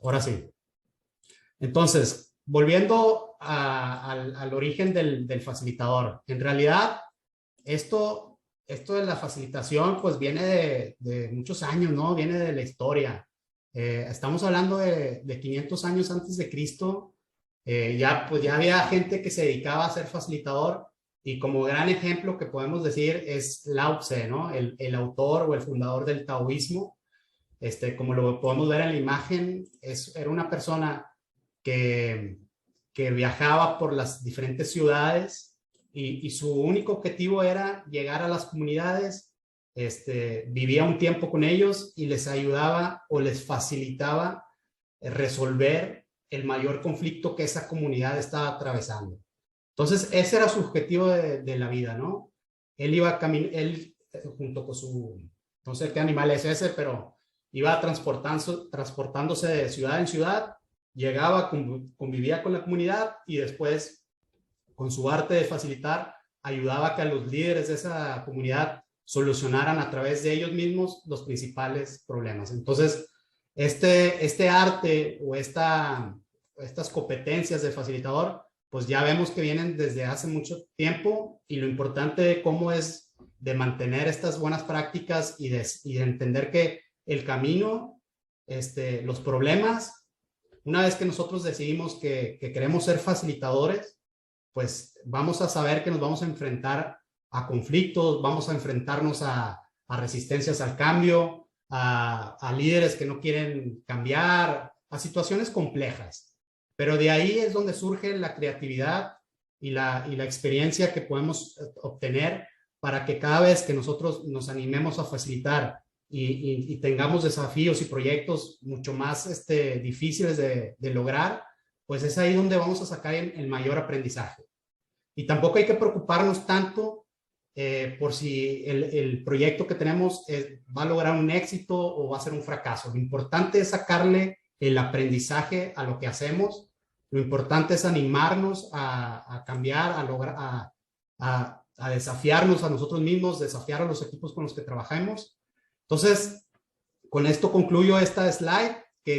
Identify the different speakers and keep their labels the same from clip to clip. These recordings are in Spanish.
Speaker 1: Ahora sí. Entonces, volviendo al origen del facilitador. En realidad, esto de la facilitación, pues viene de muchos años, ¿no? Viene de la historia. Estamos hablando de 500 años antes de Cristo. Pues ya había gente que se dedicaba a ser facilitador, y como gran ejemplo que podemos decir es Lao Tse, ¿no? El autor o el fundador del taoísmo. Como lo podemos ver en la imagen, era una persona que viajaba por las diferentes ciudades, y su único objetivo era llegar a las comunidades, vivía un tiempo con ellos y les ayudaba o les facilitaba resolver el mayor conflicto que esa comunidad estaba atravesando. Entonces, ese era su objetivo de la vida, ¿no? Él iba junto con no sé qué animal es ese, pero iba transportándose de ciudad en ciudad, llegaba, convivía con la comunidad, y después, con su arte de facilitar, ayudaba a que los líderes de esa comunidad solucionaran a través de ellos mismos los principales problemas. Entonces, este arte o estas competencias de facilitador, pues ya vemos que vienen desde hace mucho tiempo, y lo importante de cómo es de mantener estas buenas prácticas y de entender que el camino, los problemas, una vez que nosotros decidimos que queremos ser facilitadores, pues vamos a saber que nos vamos a enfrentar a conflictos, vamos a enfrentarnos a resistencias al cambio, a líderes que no quieren cambiar, a situaciones complejas. Pero de ahí es donde surge la creatividad y la experiencia que podemos obtener para que cada vez que nosotros nos animemos a facilitar y tengamos desafíos y proyectos mucho más difíciles de lograr, pues es ahí donde vamos a sacar el mayor aprendizaje. Y tampoco hay que preocuparnos tanto por si el proyecto que tenemos va a lograr un éxito o va a ser un fracaso. Lo importante es sacarle el aprendizaje a lo que hacemos. Lo importante es animarnos a cambiar, a desafiarnos a nosotros mismos, desafiar a los equipos con los que trabajamos. Entonces, con esto concluyo esta slide que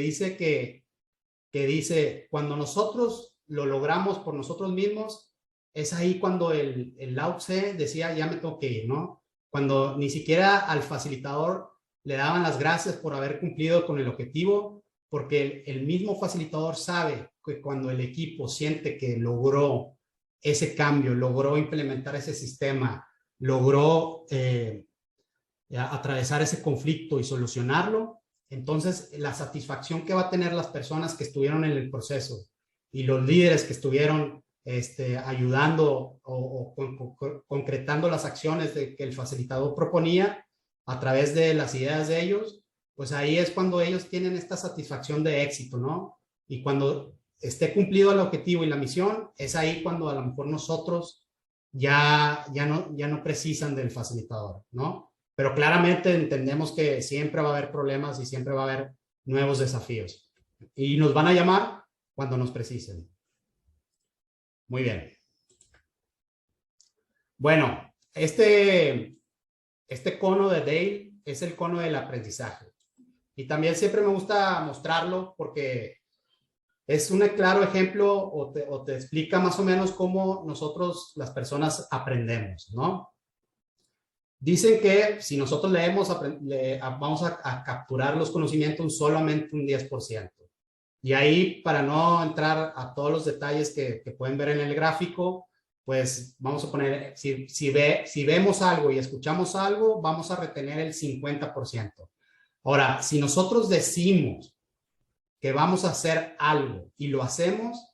Speaker 1: dice, cuando nosotros lo logramos por nosotros mismos, es ahí cuando el Lao Tse decía, ya me tengo que ir, ¿no? Cuando ni siquiera al facilitador le daban las gracias por haber cumplido con el objetivo, porque el mismo facilitador sabe que cuando el equipo siente que logró ese cambio, logró implementar ese sistema, logró atravesar ese conflicto y solucionarlo, entonces la satisfacción que va a tener las personas que estuvieron en el proceso y los líderes que estuvieron ayudando o concretando las acciones que el facilitador proponía a través de las ideas de ellos, pues ahí es cuando ellos tienen esta satisfacción de éxito, ¿no? Y cuando esté cumplido el objetivo y la misión, es ahí cuando a lo mejor nosotros ya no precisan del facilitador, ¿no? Pero claramente entendemos que siempre va a haber problemas y siempre va a haber nuevos desafíos. Y nos van a llamar cuando nos precisen. Muy bien. Bueno, este cono de Dale es el cono del aprendizaje. Y también siempre me gusta mostrarlo porque es un claro ejemplo o te explica más o menos cómo nosotros, las personas, aprendemos, ¿no? Dicen que si nosotros leemos, vamos a capturar los conocimientos solamente un 10%. Y ahí, para no entrar a todos los detalles que pueden ver en el gráfico, pues vamos a poner, si vemos algo y escuchamos algo, vamos a retener el 50%. Ahora, si nosotros decimos que vamos a hacer algo y lo hacemos,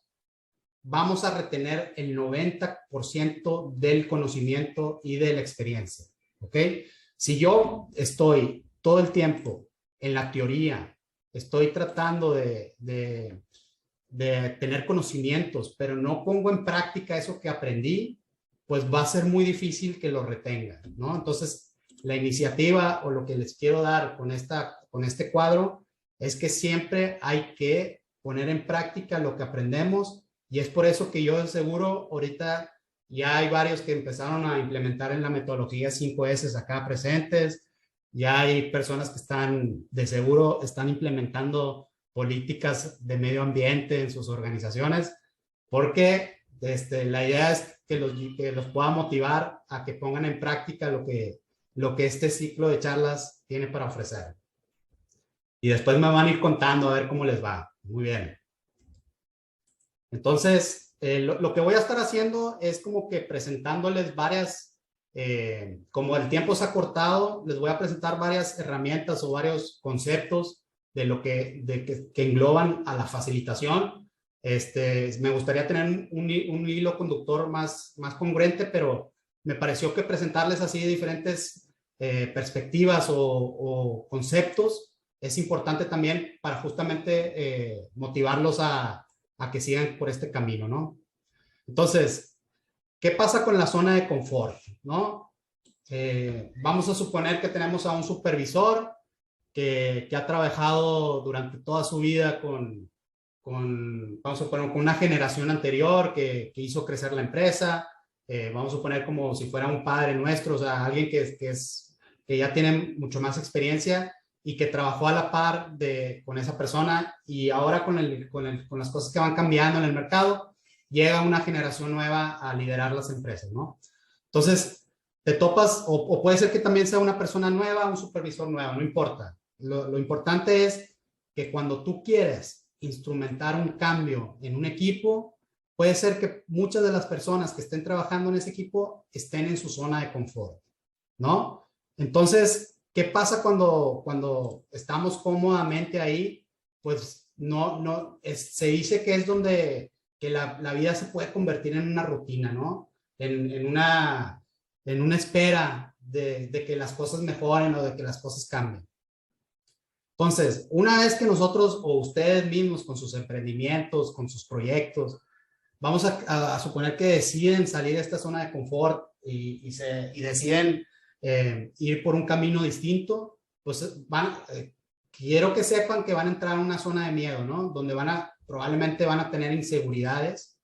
Speaker 1: vamos a retener el 90% del conocimiento y de la experiencia. ¿Ok? Si yo estoy todo el tiempo en la teoría, estoy tratando de tener conocimientos, pero no pongo en práctica eso que aprendí, pues va a ser muy difícil que lo retenga, ¿no? Entonces, la iniciativa o lo que les quiero dar con este cuadro es que siempre hay que poner en práctica lo que aprendemos, y es por eso que yo de seguro ahorita ya hay varios que empezaron a implementar en la metodología 5S acá presentes. Ya hay personas que de seguro están implementando políticas de medio ambiente en sus organizaciones, porque la idea es que los pueda motivar a que pongan en práctica lo que este ciclo de charlas tiene para ofrecer. Y después me van a ir contando a ver cómo les va. Muy bien. Entonces, lo que voy a estar haciendo es como que presentándoles varias, como el tiempo se ha cortado, les voy a presentar varias herramientas o varios conceptos que engloban a la facilitación. Me gustaría tener un hilo conductor más congruente, pero me pareció que presentarles así diferentes perspectivas o conceptos es importante también para justamente motivarlos a que sigan por este camino, ¿no? Entonces, ¿qué pasa con la zona de confort, no? Vamos a suponer que tenemos a un supervisor que ha trabajado durante toda su vida vamos a suponer, con una generación anterior que hizo crecer la empresa. Vamos a suponer como si fuera un padre nuestro, o sea, alguien que ya tiene mucho más experiencia y que trabajó a la par con esa persona, y ahora con las cosas que van cambiando en el mercado, llega una generación nueva a liderar las empresas, ¿no? Entonces, te topas, o puede ser que también sea una persona nueva, un supervisor nuevo, no importa. Lo importante es que cuando tú quieres instrumentar un cambio en un equipo, puede ser que muchas de las personas que estén trabajando en ese equipo estén en su zona de confort, ¿no? Entonces, ¿qué pasa cuando estamos cómodamente ahí? Pues se dice que es donde que la vida se puede convertir en una rutina, ¿no? En una espera de que las cosas mejoren o de que las cosas cambien. Entonces, una vez que nosotros o ustedes mismos con sus emprendimientos, con sus proyectos, vamos a suponer que deciden salir de esta zona de confort y deciden ir por un camino distinto, pues quiero que sepan que van a entrar en una zona de miedo, ¿no? Donde probablemente van a tener inseguridades,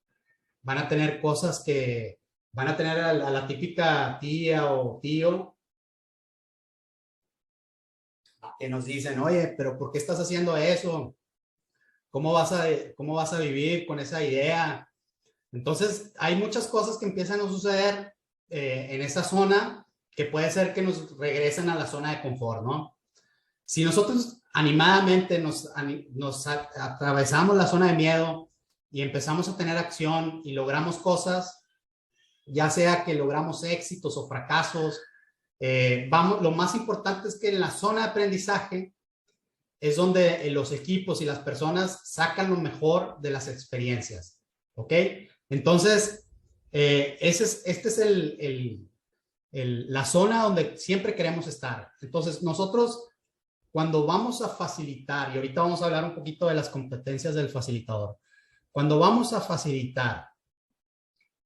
Speaker 1: van a tener cosas que van a tener a la típica tía o tío que nos dicen, oye, pero ¿por qué estás haciendo eso? ¿Cómo vas a vivir con esa idea? Entonces, hay muchas cosas que empiezan a suceder en esa zona que puede ser que nos regresen a la zona de confort, ¿no? Si nosotros animadamente nos atravesamos la zona de miedo y empezamos a tener acción y logramos cosas, ya sea que logramos éxitos o fracasos, lo más importante es que en la zona de aprendizaje es donde los equipos y las personas sacan lo mejor de las experiencias, ¿ok? Entonces, este es la zona donde siempre queremos estar. Entonces, nosotros, cuando vamos a facilitar, y ahorita vamos a hablar un poquito de las competencias del facilitador, cuando vamos a facilitar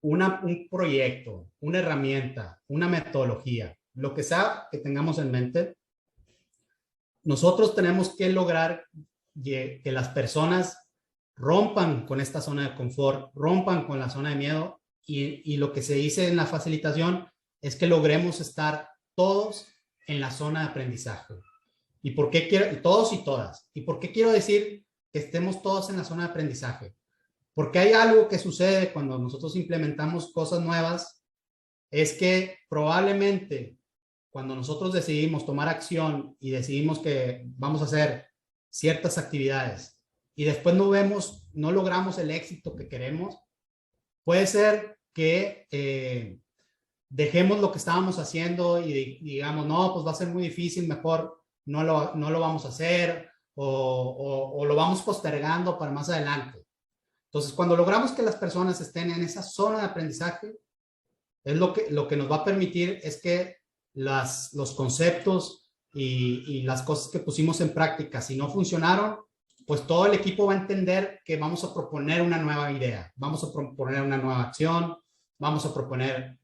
Speaker 1: un proyecto, una herramienta, una metodología, lo que sea que tengamos en mente, nosotros tenemos que lograr que las personas rompan con esta zona de confort, rompan con la zona de miedo, y lo que se dice en la facilitación es que logremos estar todos en la zona de aprendizaje. ¿Y por qué quiero? Todos y todas. ¿Y por qué quiero decir que estemos todos en la zona de aprendizaje? Porque hay algo que sucede cuando nosotros implementamos cosas nuevas, es que probablemente cuando nosotros decidimos tomar acción y decidimos que vamos a hacer ciertas actividades y después no logramos el éxito que queremos, puede ser que dejemos lo que estábamos haciendo y digamos, no, pues va a ser muy difícil, mejor no lo vamos a hacer, o lo vamos postergando para más adelante. Entonces, cuando logramos que las personas estén en esa zona de aprendizaje, es lo que nos va a permitir es que los conceptos y las cosas que pusimos en práctica, si no funcionaron, pues todo el equipo va a entender que vamos a proponer una nueva idea, vamos a proponer una nueva acción, vamos a proponer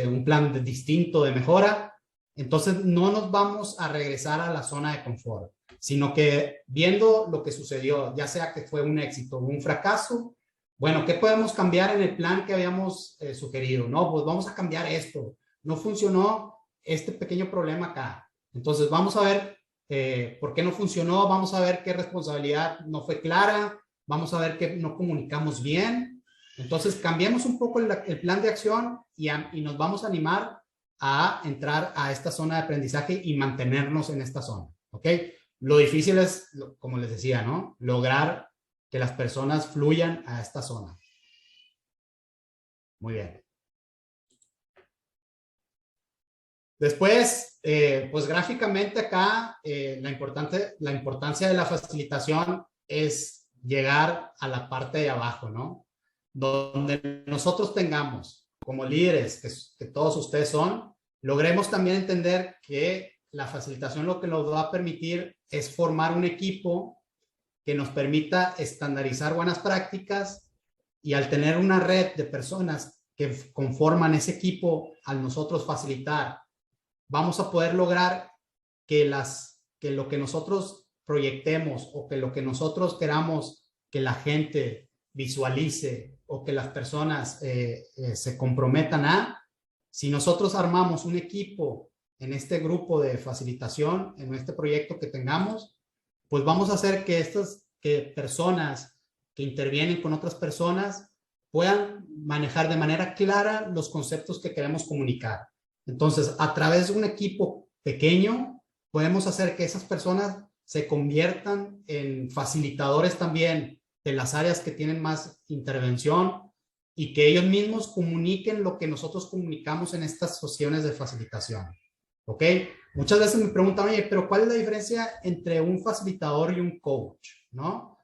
Speaker 1: un plan distinto de mejora. Entonces no nos vamos a regresar a la zona de confort, sino que viendo lo que sucedió, ya sea que fue un éxito o un fracaso, bueno, ¿qué podemos cambiar en el plan que habíamos sugerido? No, pues vamos a cambiar esto. No funcionó este pequeño problema acá. Entonces vamos a ver por qué no funcionó, vamos a ver qué responsabilidad no fue clara, vamos a ver qué no comunicamos bien. Entonces, cambiemos un poco el plan de acción y nos vamos a animar a entrar a esta zona de aprendizaje y mantenernos en esta zona, ¿ok? Lo difícil es, como les decía, ¿no? Lograr que las personas fluyan a esta zona. Muy bien. Después, pues gráficamente acá, la importancia de la facilitación es llegar a la parte de abajo, ¿no? Donde nosotros tengamos como líderes, que todos ustedes son, logremos también entender que la facilitación lo que nos va a permitir es formar un equipo que nos permita estandarizar buenas prácticas, y al tener una red de personas que conforman ese equipo, al nosotros facilitar, vamos a poder lograr que lo que nosotros proyectemos o que lo que nosotros queramos que la gente visualice o que las personas se comprometan a, si nosotros armamos un equipo en este grupo de facilitación, en este proyecto que tengamos, pues vamos a hacer que que personas que intervienen con otras personas puedan manejar de manera clara los conceptos que queremos comunicar. Entonces, a través de un equipo pequeño, podemos hacer que esas personas se conviertan en facilitadores también de las áreas que tienen más intervención y que ellos mismos comuniquen lo que nosotros comunicamos en estas sesiones de facilitación. ¿Ok? Muchas veces me preguntan, oye, pero ¿cuál es la diferencia entre un facilitador y un coach? ¿No?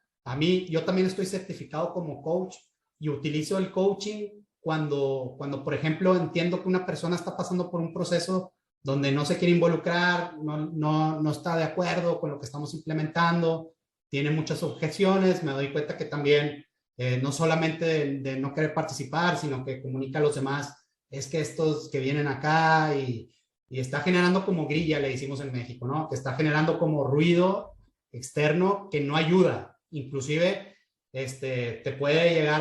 Speaker 1: Yo también estoy certificado como coach y utilizo el coaching cuando, por ejemplo, entiendo que una persona está pasando por un proceso donde no se quiere involucrar, no está de acuerdo con lo que estamos implementando, tiene muchas objeciones, me doy cuenta que también no solamente de no querer participar, sino que comunica a los demás, es que estos que vienen acá y está generando como grilla, le decimos en México, ¿no? Que está generando como ruido externo que no ayuda, inclusive te puede llegar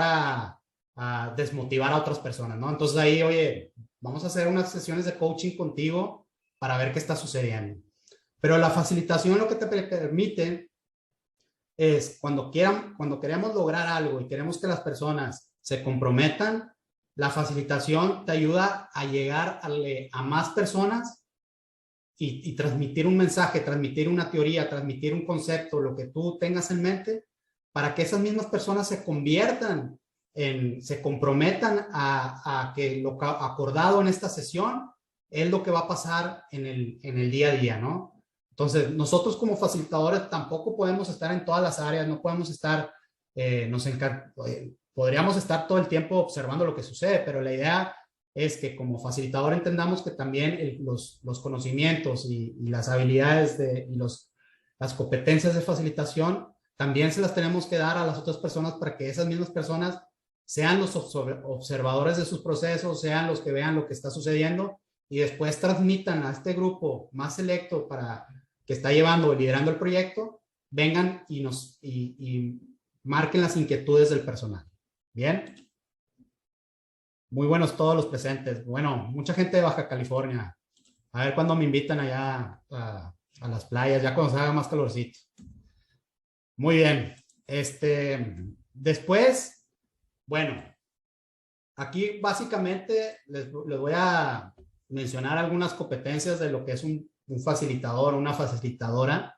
Speaker 1: a desmotivar a otras personas, ¿no? Entonces ahí, oye, vamos a hacer unas sesiones de coaching contigo para ver qué está sucediendo. Pero la facilitación lo que te permite es cuando queremos lograr algo y queremos que las personas se comprometan, la facilitación te ayuda a llegar a más personas y transmitir un mensaje, transmitir una teoría, transmitir un concepto, lo que tú tengas en mente, para que esas mismas personas se conviertan se comprometan a que lo acordado en esta sesión es lo que va a pasar en el día a día, ¿no? Entonces, nosotros como facilitadores tampoco podemos estar en todas las áreas, no podemos estar, podríamos estar todo el tiempo observando lo que sucede, pero la idea es que como facilitador entendamos que también los conocimientos y las habilidades las competencias de facilitación también se las tenemos que dar a las otras personas para que esas mismas personas sean los observadores de sus procesos, sean los que vean lo que está sucediendo y después transmitan a este grupo más selecto que está llevando o liderando el proyecto, vengan y marquen las inquietudes del personal. ¿Bien? Muy buenos todos los presentes. Bueno, mucha gente de Baja California. A ver cuándo me invitan allá a las playas, ya cuando se haga más calorcito. Muy bien. Después, bueno, aquí básicamente les voy a mencionar algunas competencias de lo que es un facilitador, una facilitadora,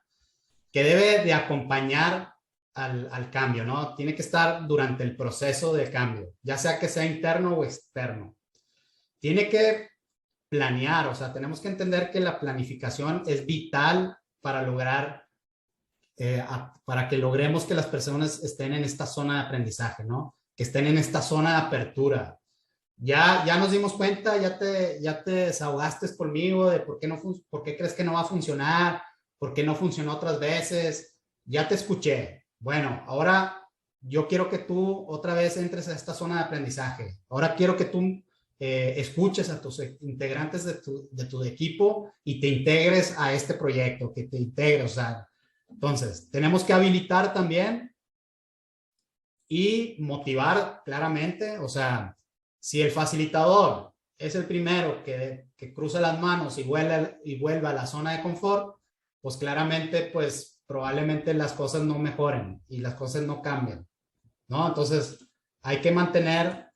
Speaker 1: que debe de acompañar al cambio, ¿no? Tiene que estar durante el proceso de cambio, ya sea que sea interno o externo. Tiene que planear, o sea, tenemos que entender que la planificación es vital para lograr, para que logremos que las personas estén en esta zona de aprendizaje, ¿no? Que estén en esta zona de apertura. Ya nos dimos cuenta, ya te desahogaste conmigo de por qué crees que no va a funcionar, por qué no funcionó otras veces, ya te escuché. Bueno, ahora yo quiero que tú otra vez entres a esta zona de aprendizaje. Ahora quiero que tú escuches a tus integrantes de tu equipo y te integres a este proyecto, que te integres, o sea, entonces tenemos que habilitar también y motivar claramente, o sea, si el facilitador es el primero que cruza las manos y vuelve a la zona de confort, pues claramente, pues probablemente las cosas no mejoren y las cosas no cambien, ¿no? Entonces, hay que mantener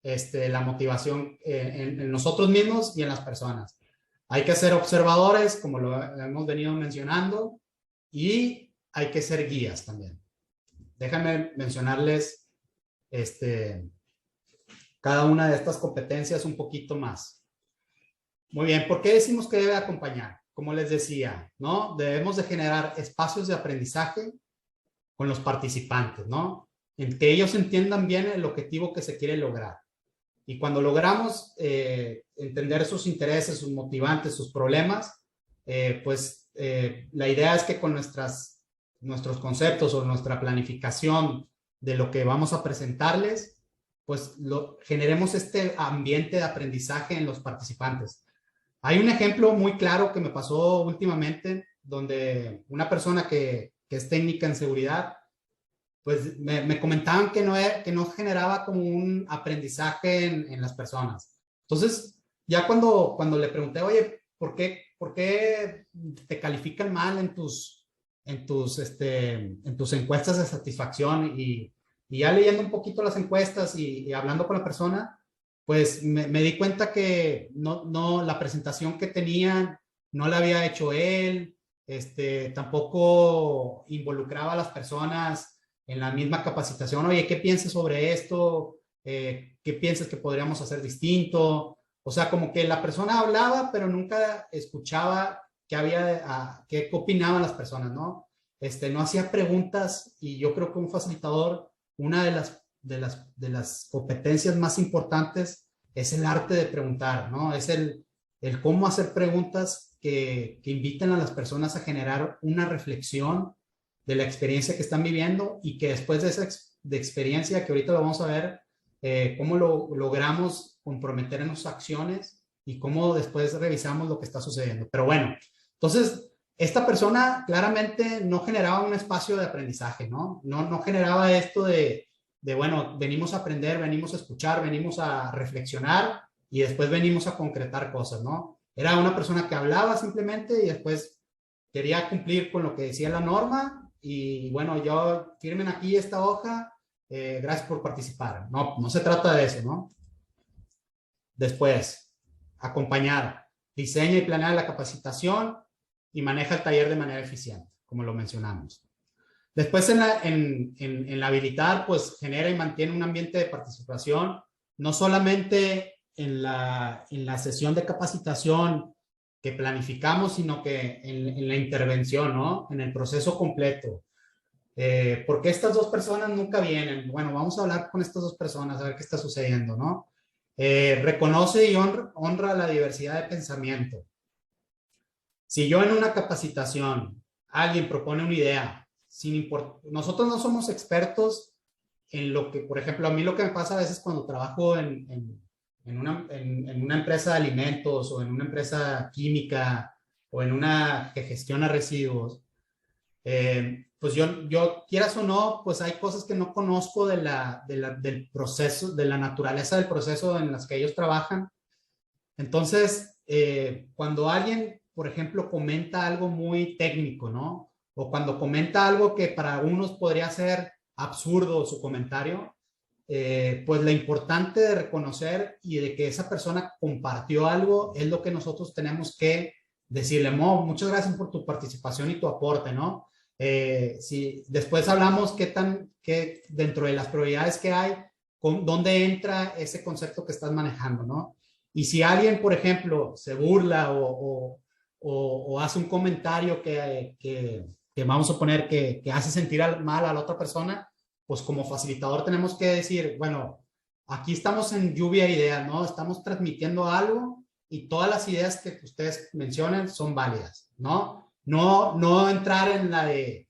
Speaker 1: la motivación en nosotros mismos y en las personas. Hay que ser observadores, como lo hemos venido mencionando, y hay que ser guías también. Déjenme mencionarles cada una de estas competencias un poquito más. Muy bien, ¿por qué decimos que debe acompañar? Como les decía, ¿no? Debemos de generar espacios de aprendizaje con los participantes, ¿no? En que ellos entiendan bien el objetivo que se quiere lograr. Y cuando logramos entender sus intereses, sus motivantes, sus problemas, la idea es que con nuestros conceptos o nuestra planificación de lo que vamos a presentarles, pues generemos este ambiente de aprendizaje en los participantes. Hay un ejemplo muy claro que me pasó últimamente, donde una persona que es técnica en seguridad, pues me comentaban que no generaba como un aprendizaje en las personas. Entonces, ya cuando le pregunté, oye, ¿por qué te califican mal en tus encuestas de satisfacción? Y ya leyendo un poquito las encuestas y hablando con la persona, pues me di cuenta que la presentación que tenían no la había hecho él, tampoco involucraba a las personas en la misma capacitación. Oye, ¿qué piensas sobre esto? ¿Qué piensas que podríamos hacer distinto? O sea, como que la persona hablaba, pero nunca escuchaba qué opinaban las personas, ¿no? No hacía preguntas, y yo creo que un facilitador, una de las competencias más importantes es el arte de preguntar, ¿no? Es el cómo hacer preguntas que inviten a las personas a generar una reflexión de la experiencia que están viviendo, y que después de esa experiencia, que ahorita lo vamos a ver, cómo lo logramos comprometer en nuestras acciones y cómo después revisamos lo que está sucediendo. Pero bueno, entonces, esta persona claramente no generaba un espacio de aprendizaje, ¿no? No generaba esto bueno, venimos a aprender, venimos a escuchar, venimos a reflexionar y después venimos a concretar cosas, ¿no? Era una persona que hablaba simplemente y después quería cumplir con lo que decía la norma, y bueno, firmen aquí esta hoja, gracias por participar. No se trata de eso, ¿no? Después, acompañar, diseña y planea la capacitación y maneja el taller de manera eficiente, como lo mencionamos. Después, en la habilitar, pues genera y mantiene un ambiente de participación, no solamente en la sesión de capacitación que planificamos, sino que en la intervención, ¿no? En el proceso completo. Porque estas dos personas nunca vienen. Bueno, vamos a hablar con estas dos personas, a ver qué está sucediendo, ¿no? Reconoce y honra la diversidad de pensamiento. Si yo en una capacitación alguien propone una idea, nosotros no somos expertos en lo que, por ejemplo, a mí lo que me pasa a veces cuando trabajo en una empresa de alimentos, o en una empresa química, o en una que gestiona residuos, pues yo, quieras o no, pues hay cosas que no conozco del proceso, de la naturaleza del proceso en las que ellos trabajan. Entonces, cuando alguien, por ejemplo, comenta algo muy técnico, ¿no? O cuando comenta algo que para unos podría ser absurdo su comentario, pues lo importante de reconocer y de que esa persona compartió algo es lo que nosotros tenemos que decirle: Mo, muchas gracias por tu participación y tu aporte, ¿no? Si después hablamos que dentro de las prioridades que hay, dónde entra ese concepto que estás manejando, ¿no? Y si alguien, por ejemplo, se burla o hace un comentario que vamos a poner que hace sentir mal a la otra persona, pues como facilitador tenemos que decir: bueno, aquí estamos en lluvia de ideas, ¿no? Estamos transmitiendo algo y todas las ideas que ustedes mencionen son válidas, ¿no? No entrar en la de,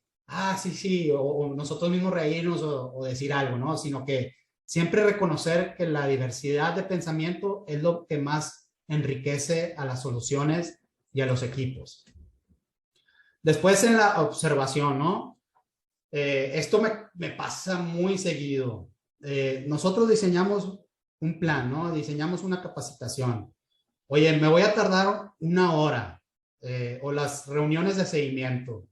Speaker 1: sí, o nosotros mismos reírnos o decir algo, ¿no? Sino que siempre reconocer que la diversidad de pensamiento es lo que más enriquece a las soluciones y a los equipos. Después, en la observación, ¿no? Esto me pasa muy seguido. Nosotros diseñamos un plan, ¿no? Diseñamos una capacitación. Oye, me voy a tardar 1 hora. o las reuniones de seguimiento,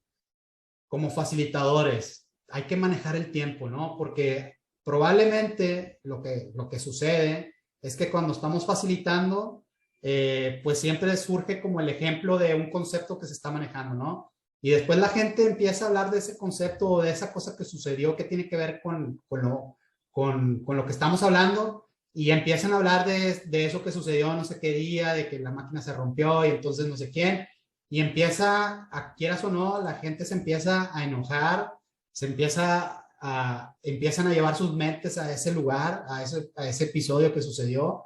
Speaker 1: como facilitadores, hay que manejar el tiempo, ¿no? Porque probablemente lo que sucede es que cuando estamos facilitando, pues siempre surge como el ejemplo de un concepto que se está manejando, ¿no? Y después la gente empieza a hablar de ese concepto o de esa cosa que sucedió que tiene que ver con lo que estamos hablando y empiezan a hablar de eso que sucedió no sé qué día, de que la máquina se rompió y entonces no sé quién. Y empieza, quieras o no, la gente se empieza a enojar, empiezan a llevar sus mentes a ese lugar, a ese episodio que sucedió.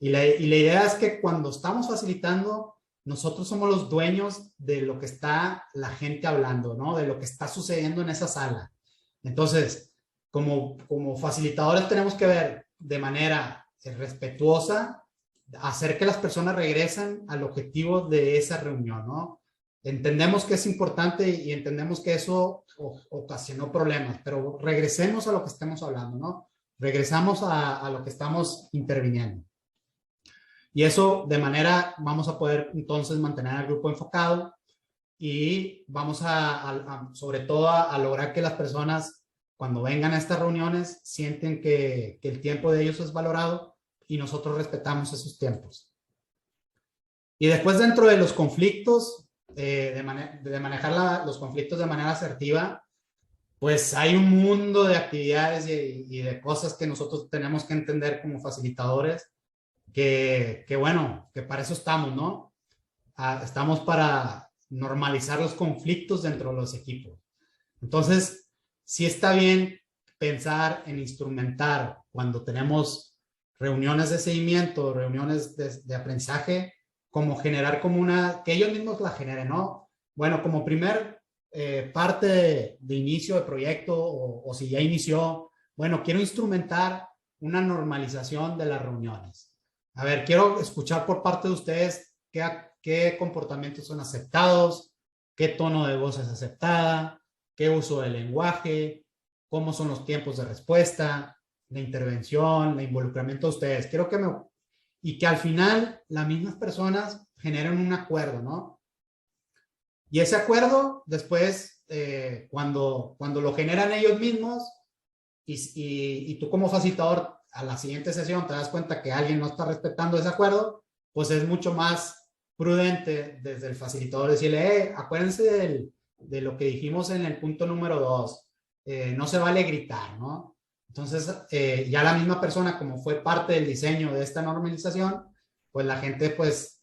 Speaker 1: Y la idea es que cuando estamos facilitando, nosotros somos los dueños de lo que está la gente hablando, ¿no? De lo que está sucediendo en esa sala. Entonces, como facilitadores tenemos que ver de manera respetuosa, hacer que las personas regresen al objetivo de esa reunión, ¿no? Entendemos que es importante y entendemos que eso ocasionó problemas, pero regresemos a lo que estemos hablando, ¿no? Regresamos a lo que estamos interviniendo. Y eso de manera vamos a poder entonces mantener al grupo enfocado y vamos sobre todo a lograr que las personas cuando vengan a estas reuniones sienten que el tiempo de ellos es valorado y nosotros respetamos esos tiempos. Y después dentro de los conflictos, de manejar los conflictos de manera asertiva, pues hay un mundo de actividades y de cosas que nosotros tenemos que entender como facilitadores, que bueno, que para eso estamos, ¿no? Estamos para normalizar los conflictos dentro de los equipos. Entonces, sí está bien pensar en instrumentar cuando tenemos reuniones de seguimiento, reuniones de aprendizaje, como generar como que ellos mismos la generen, ¿no? Bueno, como primer parte de inicio de proyecto o si ya inició, bueno, quiero instrumentar una normalización de las reuniones. A ver, quiero escuchar por parte de ustedes qué comportamientos son aceptados, qué tono de voz es aceptada, qué uso del lenguaje, cómo son los tiempos de respuesta, de intervención, de involucramiento de ustedes. Quiero y que al final las mismas personas generen un acuerdo, ¿no? Y ese acuerdo después, cuando lo generan ellos mismos y tú como facilitador a la siguiente sesión te das cuenta que alguien no está respetando ese acuerdo, pues es mucho más prudente desde el facilitador decirle, acuérdense de lo que dijimos en el punto número 2, no se vale gritar, ¿no? Entonces, ya la misma persona, como fue parte del diseño de esta normalización, pues la gente pues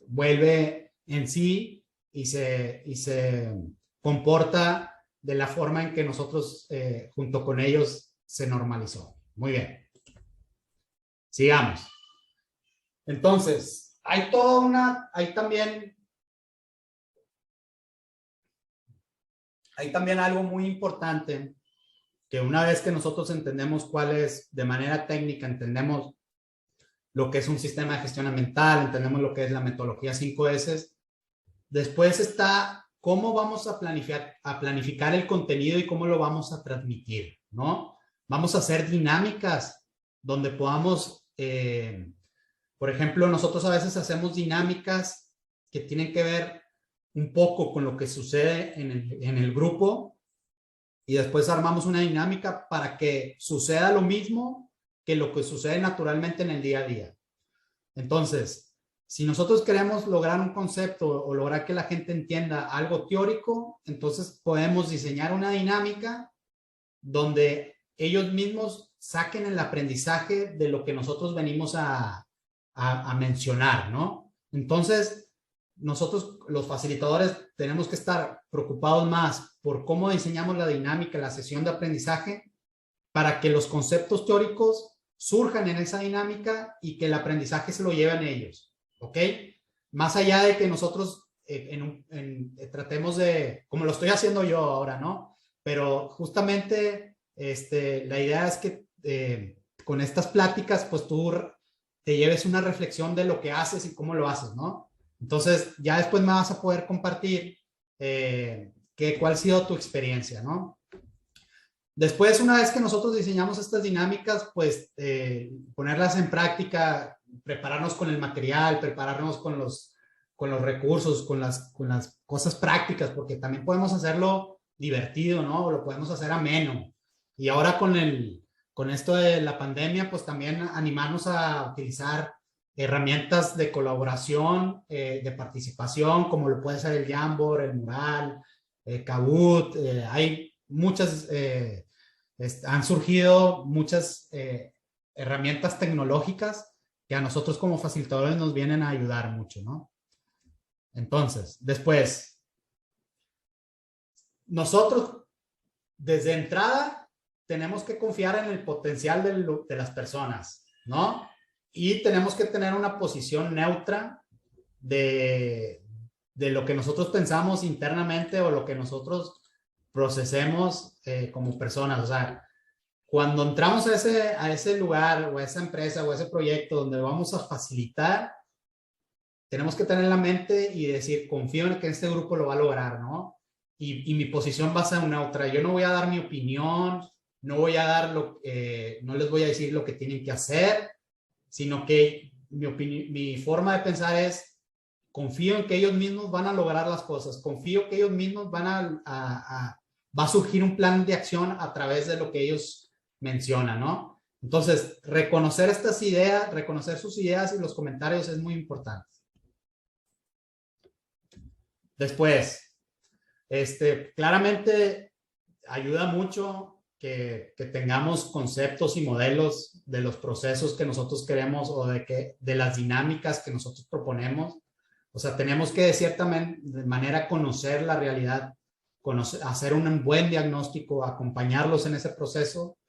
Speaker 1: vuelve en sí y se comporta de la forma en que nosotros junto con ellos se normalizó. Muy bien. Sigamos. Entonces, hay también algo muy importante que una vez que nosotros entendemos de manera técnica, entendemos lo que es un sistema de gestión ambiental, entendemos lo que es la metodología 5S, después está cómo vamos a planificar el contenido y cómo lo vamos a transmitir, ¿no? Vamos a hacer dinámicas donde podamos, por ejemplo, nosotros a veces hacemos dinámicas que tienen que ver un poco con lo que sucede en el grupo y después armamos una dinámica para que suceda lo mismo que lo que sucede naturalmente en el día a día. Entonces, si nosotros queremos lograr un concepto o lograr que la gente entienda algo teórico, entonces podemos diseñar una dinámica donde ellos mismos saquen el aprendizaje de lo que nosotros venimos a mencionar, ¿no? Entonces, nosotros los facilitadores tenemos que estar preocupados más por cómo diseñamos la dinámica, la sesión de aprendizaje, para que los conceptos teóricos surjan en esa dinámica y que el aprendizaje se lo lleven ellos, ¿ok? Más allá de que nosotros tratemos de, como lo estoy haciendo yo ahora, ¿no? Pero justamente la idea es que con estas pláticas, pues tú te lleves una reflexión de lo que haces y cómo lo haces, ¿no? Entonces, ya después me vas a poder compartir cuál ha sido tu experiencia, ¿no? Después, una vez que nosotros diseñamos estas dinámicas, pues ponerlas en práctica, prepararnos con el material, prepararnos con con los recursos, con las cosas prácticas, porque también podemos hacerlo divertido, ¿no? Lo podemos hacer ameno. Y ahora con esto de la pandemia, pues también animarnos a utilizar herramientas de colaboración, de participación, como lo puede ser el Jamboard, el Mural, Kahoot. Hay muchas, han surgido muchas herramientas tecnológicas que a nosotros como facilitadores nos vienen a ayudar mucho, ¿no? Entonces, después, nosotros desde entrada tenemos que confiar en el potencial de las personas, ¿no? Y tenemos que tener una posición neutra de lo que nosotros pensamos internamente o lo que nosotros procesemos como personas. O sea, cuando entramos a ese lugar o a esa empresa o a ese proyecto donde vamos a facilitar, tenemos que tener en la mente y decir, confío en que este grupo lo va a lograr, ¿no? Y mi posición va a ser neutra. Yo no voy a dar mi opinión, no voy a dar no les voy a decir lo que tienen que hacer, sino que mi forma de pensar es, confío en que ellos mismos van a lograr las cosas, confío que ellos mismos va a surgir un plan de acción a través de lo que ellos mencionan, ¿no? Entonces, reconocer estas ideas, reconocer sus ideas y los comentarios es muy importante. Después, claramente ayuda mucho que tengamos conceptos y modelos de los procesos que nosotros queremos o de las dinámicas que nosotros proponemos. O sea, tenemos que de cierta manera conocer la realidad, hacer un buen diagnóstico, acompañarlos en ese proceso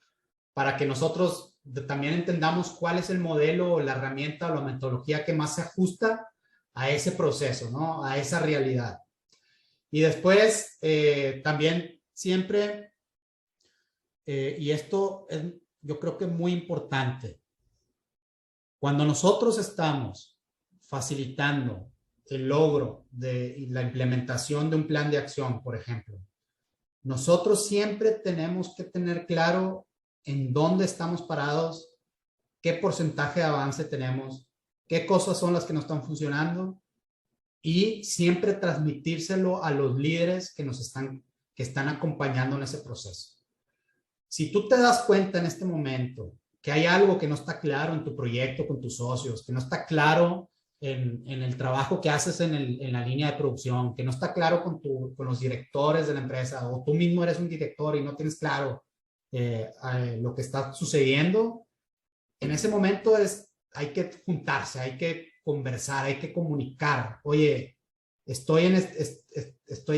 Speaker 1: para que nosotros también entendamos cuál es el modelo o la herramienta o la metodología que más se ajusta a ese proceso, ¿no? A esa realidad. Y después, también siempre, y esto es, yo creo que muy importante, cuando nosotros estamos facilitando el logro de la implementación de un plan de acción, por ejemplo, nosotros siempre tenemos que tener claro en dónde estamos parados, qué porcentaje de avance tenemos, qué cosas son las que no están funcionando y siempre transmitírselo a los líderes que están acompañando en ese proceso. Si tú te das cuenta en este momento que hay algo que no está claro en tu proyecto con tus socios, que no está claro en el trabajo que haces en la línea de producción, que no está claro con los directores de la empresa, o tú mismo eres un director y no tienes claro lo que está sucediendo, en ese momento hay que juntarse, hay que conversar, hay que comunicar. Oye, estoy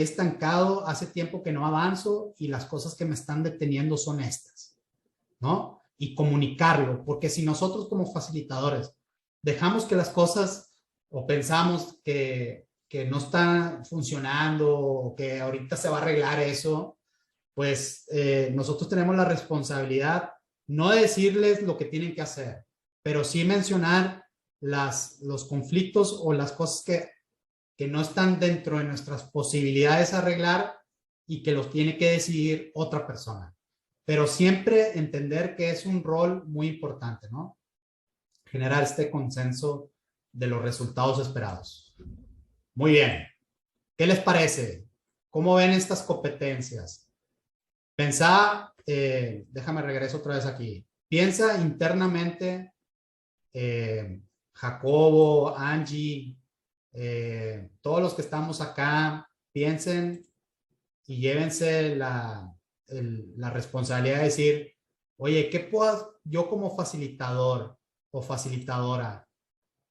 Speaker 1: estancado, hace tiempo que no avanzo y las cosas que me están deteniendo son estas, ¿no? Y comunicarlo, porque si nosotros como facilitadores dejamos que las cosas o pensamos que no están funcionando o que ahorita se va a arreglar eso, pues nosotros tenemos la responsabilidad no de decirles lo que tienen que hacer, pero sí mencionar los conflictos o las cosas que no están dentro de nuestras posibilidades arreglar y que los tiene que decidir otra persona. Pero siempre entender que es un rol muy importante, ¿no? Generar este consenso de los resultados esperados. Muy bien. ¿Qué les parece? ¿Cómo ven estas competencias? Pensá, déjame regreso otra vez aquí. Piensa internamente, Jacobo, Angie, todos los que estamos acá, piensen y llévense la responsabilidad de decir, oye, ¿qué puedo yo como facilitador o facilitadora?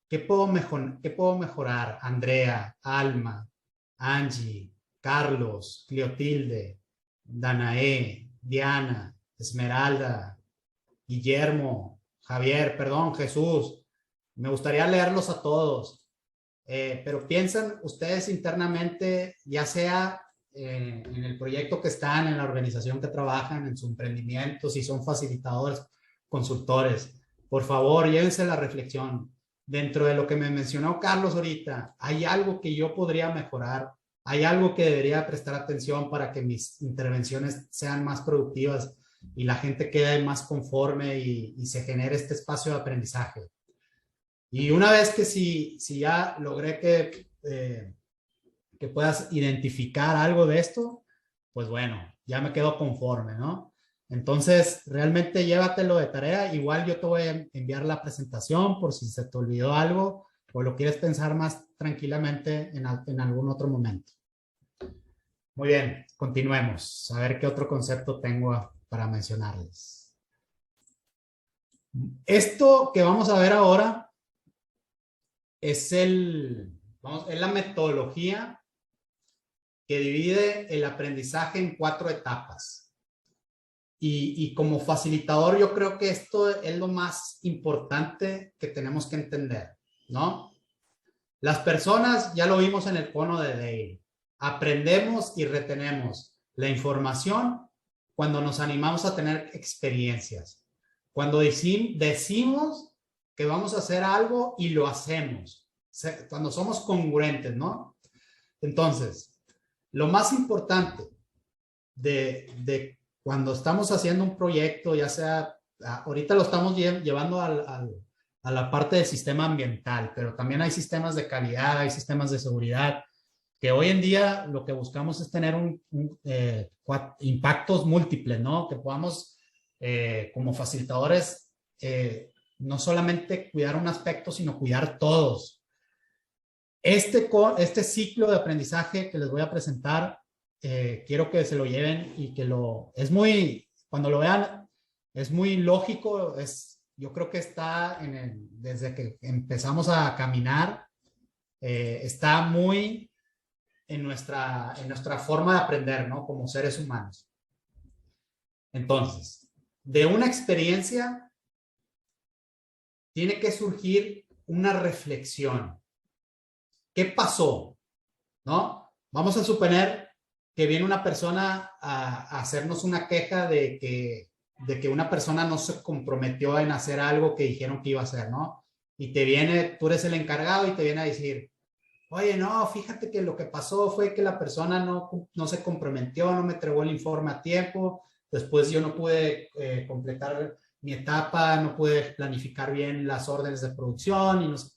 Speaker 1: ¿Qué puedo mejorar? Andrea, Alma, Angie, Carlos, Cleotilde, Danae, Diana, Esmeralda, Guillermo, Javier, perdón, Jesús. Me gustaría leerlos a todos, pero piensan ustedes internamente, ya sea en el proyecto que están, en la organización que trabajan, en su emprendimiento, si son facilitadores, consultores. Por favor, llévense la reflexión. Dentro de lo que me mencionó Carlos ahorita, ¿hay algo que yo podría mejorar? ¿Hay algo que debería prestar atención para que mis intervenciones sean más productivas y la gente quede más conforme y se genere este espacio de aprendizaje? Y una vez que si ya logré que que puedas identificar algo de esto, pues bueno, ya me quedo conforme, ¿no? Entonces, realmente llévatelo de tarea. Igual yo te voy a enviar la presentación por si se te olvidó algo o lo quieres pensar más tranquilamente en algún otro momento. Muy bien, continuemos. A ver qué otro concepto tengo para mencionarles. Esto que vamos a ver ahora es la metodología que divide el aprendizaje en 4 etapas. Y como facilitador, yo creo que esto es lo más importante que tenemos que entender, ¿no? Las personas, ya lo vimos en el cono de Dale, aprendemos y retenemos la información cuando nos animamos a tener experiencias. Cuando decimos que vamos a hacer algo y lo hacemos. Cuando somos congruentes, ¿no? Entonces, lo más importante de cuando estamos haciendo un proyecto, ya sea, ahorita lo estamos llevando a la parte del sistema ambiental, pero también hay sistemas de calidad, hay sistemas de seguridad, que hoy en día lo que buscamos es tener impactos múltiples, ¿no? Que podamos, como facilitadores, no solamente cuidar un aspecto, sino cuidar todos. Este ciclo de aprendizaje que les voy a presentar, quiero que se lo lleven y que cuando lo vean, es muy lógico, yo creo que está desde que empezamos a caminar, está muy en nuestra forma de aprender, ¿no? Como seres humanos. Entonces, de una experiencia tiene que surgir una reflexión. ¿Qué pasó? ¿No? Vamos a suponer que viene una persona a hacernos una queja de que una persona no se comprometió en hacer algo que dijeron que iba a hacer, ¿no? Y tú eres el encargado y te viene a decir, oye, no, fíjate que lo que pasó fue que la persona no se comprometió, no me entregó el informe a tiempo, después yo no pude completar mi etapa, no pude planificar bien las órdenes de producción y no sé.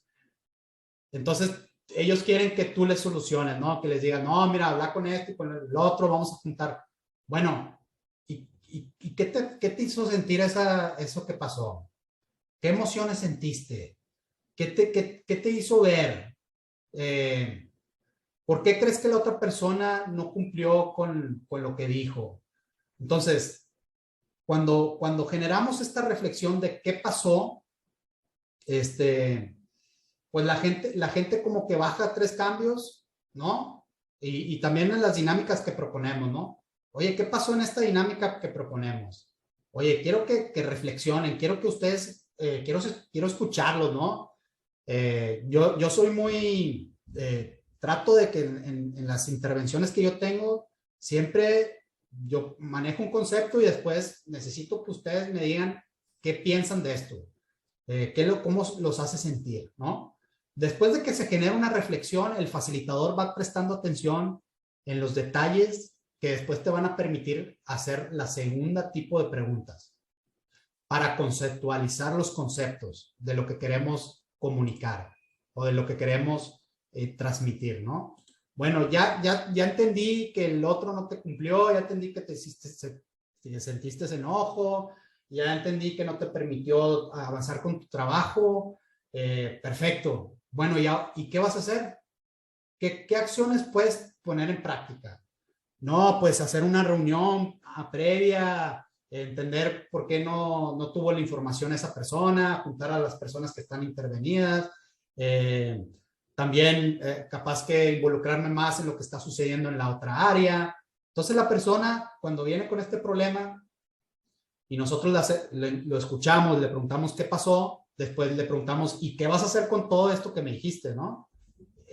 Speaker 1: Entonces, ellos quieren que tú les soluciones, ¿no? Que les digan, no, mira, habla con esto y con el otro, vamos a juntar. Bueno, ¿y qué te hizo sentir eso que pasó? ¿Qué emociones sentiste? ¿Qué te hizo ver? ¿Por qué crees que la otra persona no cumplió con lo que dijo? Entonces, cuando generamos esta reflexión de qué pasó, pues la gente como que baja 3 cambios, ¿no? Y también en las dinámicas que proponemos, ¿no? Oye, ¿qué pasó en esta dinámica que proponemos? Oye, quiero que reflexionen, quiero que ustedes, quiero escucharlos, ¿no? Yo soy muy, trato de que en las intervenciones que yo tengo, siempre yo manejo un concepto y después necesito que ustedes me digan qué piensan de esto, cómo los hace sentir, ¿no? Después de que se genera una reflexión, el facilitador va prestando atención en los detalles que después te van a permitir hacer la segunda tipo de preguntas para conceptualizar los conceptos de lo que queremos comunicar o de lo que queremos transmitir, ¿no? Bueno, ya entendí que el otro no te cumplió, ya entendí que te sentiste enojo, ya entendí que no te permitió avanzar con tu trabajo, perfecto. Bueno, ¿y qué vas a hacer? ¿Qué acciones puedes poner en práctica? No, pues hacer una reunión previa, entender por qué no tuvo la información esa persona, juntar a las personas que están intervenidas, también capaz que involucrarme más en lo que está sucediendo en la otra área. Entonces la persona cuando viene con este problema y nosotros lo escuchamos, le preguntamos qué pasó, después le preguntamos, ¿y qué vas a hacer con todo esto que me dijiste, no?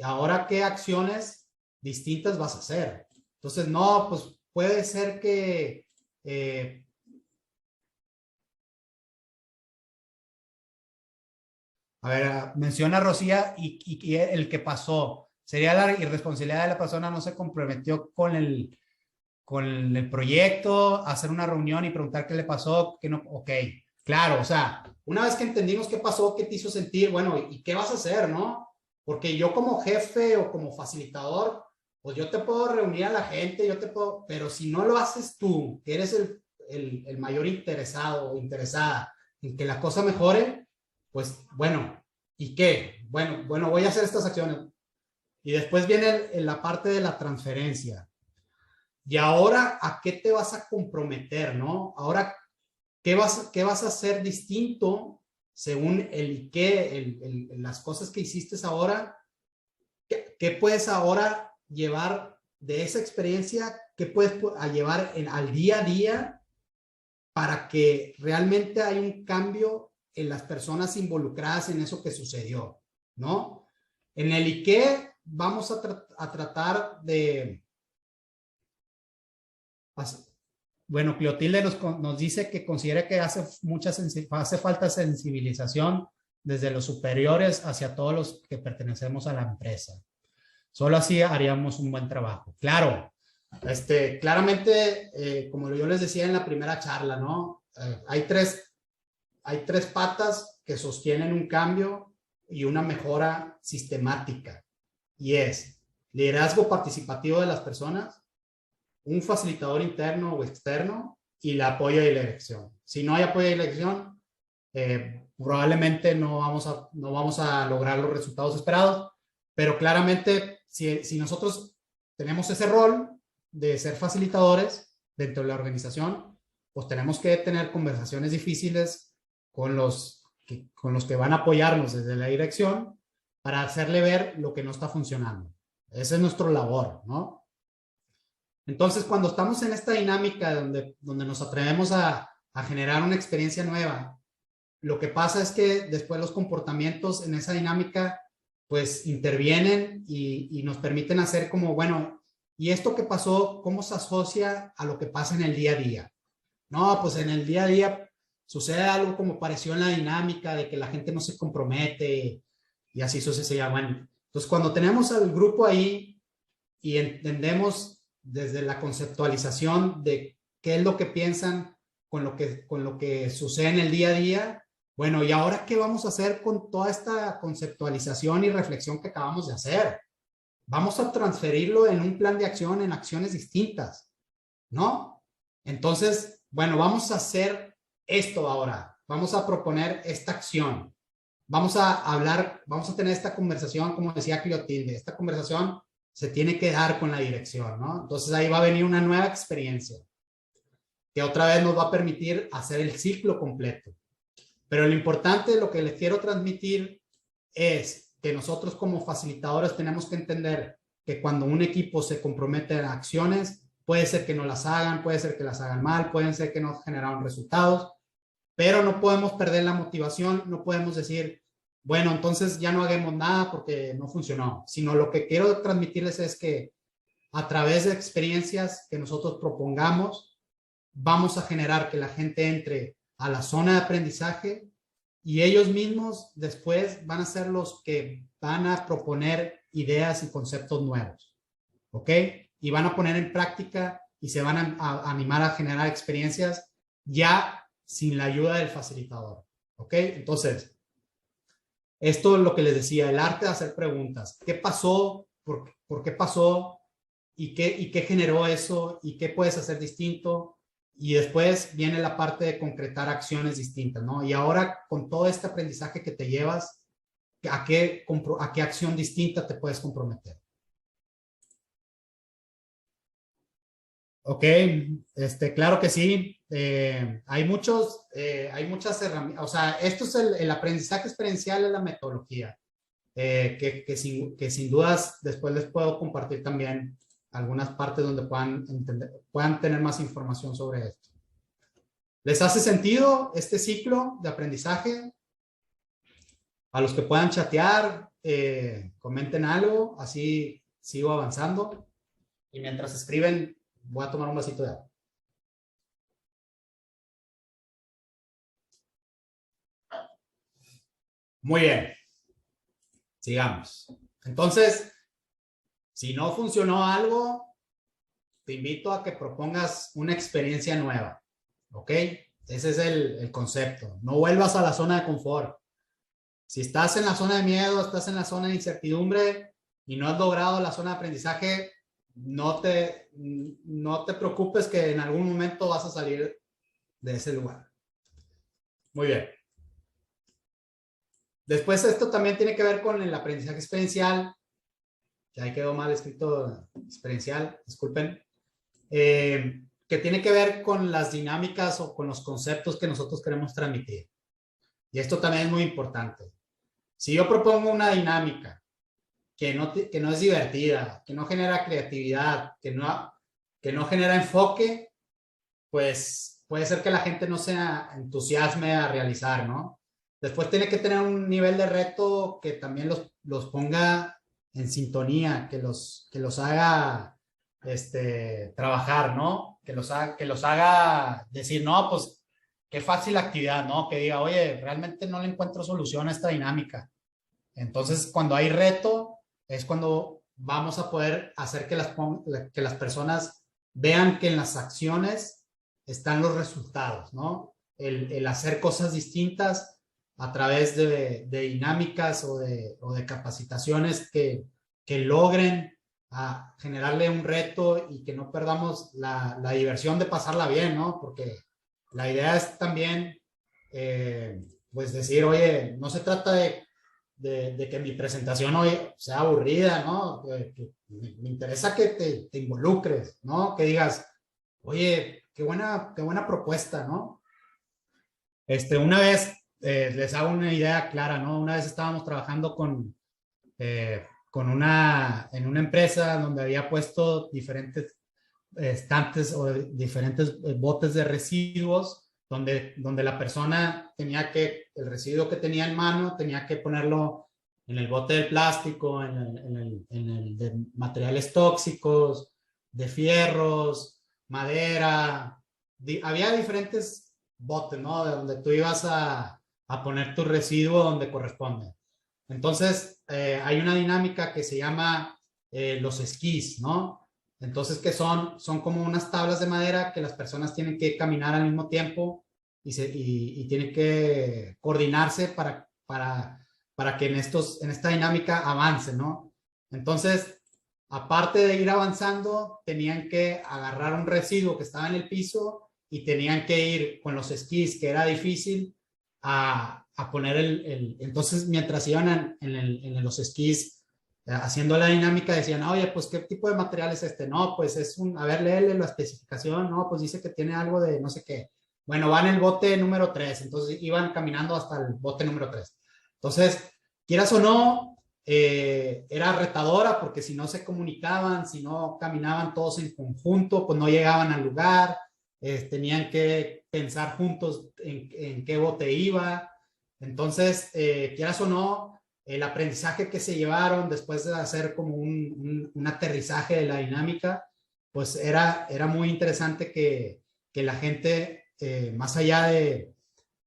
Speaker 1: Ahora, ¿qué acciones distintas vas a hacer? Entonces, no, pues puede ser que a ver, menciona Rocía y el que pasó. Sería la irresponsabilidad de la persona, no se comprometió con el proyecto, hacer una reunión y preguntar qué le pasó, qué no, ok. Claro, o sea, una vez que entendimos qué pasó, qué te hizo sentir, bueno, ¿y qué vas a hacer, no? Porque yo como jefe o como facilitador, pues yo te puedo reunir a la gente, yo te puedo, pero si no lo haces tú, que eres el mayor interesado o interesada en que la cosa mejore, pues bueno, ¿y qué? Bueno, voy a hacer estas acciones. Y después viene la parte de la transferencia. Y ahora, ¿a qué te vas a comprometer, no? Ahora, ¿qué vas a hacer distinto según el qué, las cosas que hiciste ahora? ¿Qué puedes ahora llevar de esa experiencia? ¿Qué puedes llevar al día a día para que realmente haya un cambio en las personas involucradas en eso que sucedió, ¿no? En el IKE vamos a tratar de... Bueno, Clotilde nos dice que considera que hace falta sensibilización desde los superiores hacia todos los que pertenecemos a la empresa. Solo así haríamos un buen trabajo. Claro, claramente, como yo les decía en la primera charla, ¿no? Hay tres patas que sostienen un cambio y una mejora sistemática. Y es liderazgo participativo de las personas, un facilitador interno o externo y el apoyo de la dirección. Si no hay apoyo de la dirección, probablemente no vamos a lograr los resultados esperados, pero claramente si nosotros tenemos ese rol de ser facilitadores dentro de la organización, pues tenemos que tener conversaciones difíciles con los que van a apoyarnos desde la dirección para hacerle ver lo que no está funcionando. Esa es nuestra labor, ¿no? Entonces, cuando estamos en esta dinámica donde nos atrevemos a generar una experiencia nueva, lo que pasa es que después los comportamientos en esa dinámica pues intervienen y nos permiten hacer como, bueno, ¿y esto que pasó, cómo se asocia a lo que pasa en el día a día? No, pues en el día a día sucede algo como pareció en la dinámica de que la gente no se compromete y así sucede. Bueno, entonces cuando tenemos al grupo ahí y entendemos desde la conceptualización de qué es lo que piensan con lo que sucede en el día a día, bueno, ¿y ahora qué vamos a hacer con toda esta conceptualización y reflexión que acabamos de hacer? Vamos a transferirlo en un plan de acción, en acciones distintas, ¿no? Entonces, bueno, vamos a hacer esto ahora. Vamos a proponer esta acción. Vamos a hablar, vamos a tener esta conversación, como decía Clotilde, esta conversación se tiene que dar con la dirección, ¿no? Entonces ahí va a venir una nueva experiencia que otra vez nos va a permitir hacer el ciclo completo. Pero lo importante, lo que les quiero transmitir es que nosotros como facilitadores tenemos que entender que cuando un equipo se compromete a acciones, puede ser que no las hagan, puede ser que las hagan mal, pueden ser que no generaron resultados, pero no podemos perder la motivación, no podemos decir, bueno, entonces ya no hagamos nada porque no funcionó, sino lo que quiero transmitirles es que a través de experiencias que nosotros propongamos, vamos a generar que la gente entre a la zona de aprendizaje y ellos mismos después van a ser los que van a proponer ideas y conceptos nuevos, ¿ok? Y van a poner en práctica y se van a animar a generar experiencias ya sin la ayuda del facilitador, ¿ok? Entonces, esto es lo que les decía, el arte de hacer preguntas. ¿Qué pasó? ¿Por qué pasó? ¿Y qué generó eso? ¿Y qué puedes hacer distinto? Y después viene la parte de concretar acciones distintas, ¿no? Y ahora, con todo este aprendizaje que te llevas, ¿a qué acción distinta te puedes comprometer? Ok, claro que sí. Hay muchas herramientas, o sea, esto es el aprendizaje experiencial, es la metodología, que sin dudas después les puedo compartir también algunas partes donde puedan tener más información sobre esto. ¿Les hace sentido este ciclo de aprendizaje? A los que puedan chatear, comenten algo, así sigo avanzando. Y mientras escriben, voy a tomar un vasito de agua. Muy bien. Sigamos. Entonces, si no funcionó algo, te invito a que propongas una experiencia nueva. ¿Ok? Ese es el concepto. No vuelvas a la zona de confort. Si estás en la zona de miedo, estás en la zona de incertidumbre y no has logrado la zona de aprendizaje, no te preocupes que en algún momento vas a salir de ese lugar. Muy bien. Después esto también tiene que ver con el aprendizaje experiencial. Que ahí quedó mal escrito experiencial, disculpen. Que tiene que ver con las dinámicas o con los conceptos que nosotros queremos transmitir. Y esto también es muy importante. Si yo propongo una dinámica que no es divertida, que no genera creatividad, que no genera enfoque, pues puede ser que la gente no se entusiasme a realizar, ¿no? Después tiene que tener un nivel de reto que también los ponga en sintonía, que los haga trabajar, ¿no? Que los haga decir, no, pues qué fácil actividad, ¿no? Que diga, oye, realmente no le encuentro solución a esta dinámica. Entonces, cuando hay reto, es cuando vamos a poder hacer que las personas vean que en las acciones están los resultados, ¿no? El hacer cosas distintas a través de dinámicas o de capacitaciones que logren generarle un reto y que no perdamos la diversión de pasarla bien, ¿no? Porque la idea es también, pues decir, oye, no se trata de que mi presentación hoy sea aburrida, ¿no? Que me interesa que te involucres, ¿no? Que digas, oye, qué buena propuesta, ¿no? Una vez, les hago una idea clara, ¿no? Una vez estábamos trabajando en una empresa donde había puesto diferentes estantes o diferentes botes de residuos, donde la persona el residuo que tenía en mano, tenía que ponerlo en el bote del plástico, en el de materiales tóxicos, de fierros, madera. Había diferentes botes, ¿no? De donde tú ibas a poner tu residuo donde corresponde. Entonces, hay una dinámica que se llama los esquís, ¿no? Entonces, que son como unas tablas de madera que las personas tienen que caminar al mismo tiempo y tienen que coordinarse para que en esta dinámica avancen, ¿no? Entonces, aparte de ir avanzando, tenían que agarrar un residuo que estaba en el piso y tenían que ir con los esquís, que era difícil, a poner entonces mientras iban en los esquís haciendo la dinámica decían, oye, pues qué tipo de material es este, no, pues a ver, léele la especificación, no, pues dice que tiene algo de no sé qué, bueno, va en el bote número 3, entonces iban caminando hasta el bote número 3. Entonces, quieras o no, era retadora porque si no se comunicaban, si no caminaban todos en conjunto, pues no llegaban al lugar, tenían que pensar juntos en qué bote iba. Entonces, quieras o no, el aprendizaje que se llevaron después de hacer como un aterrizaje de la dinámica, pues era muy interesante que la gente, más allá de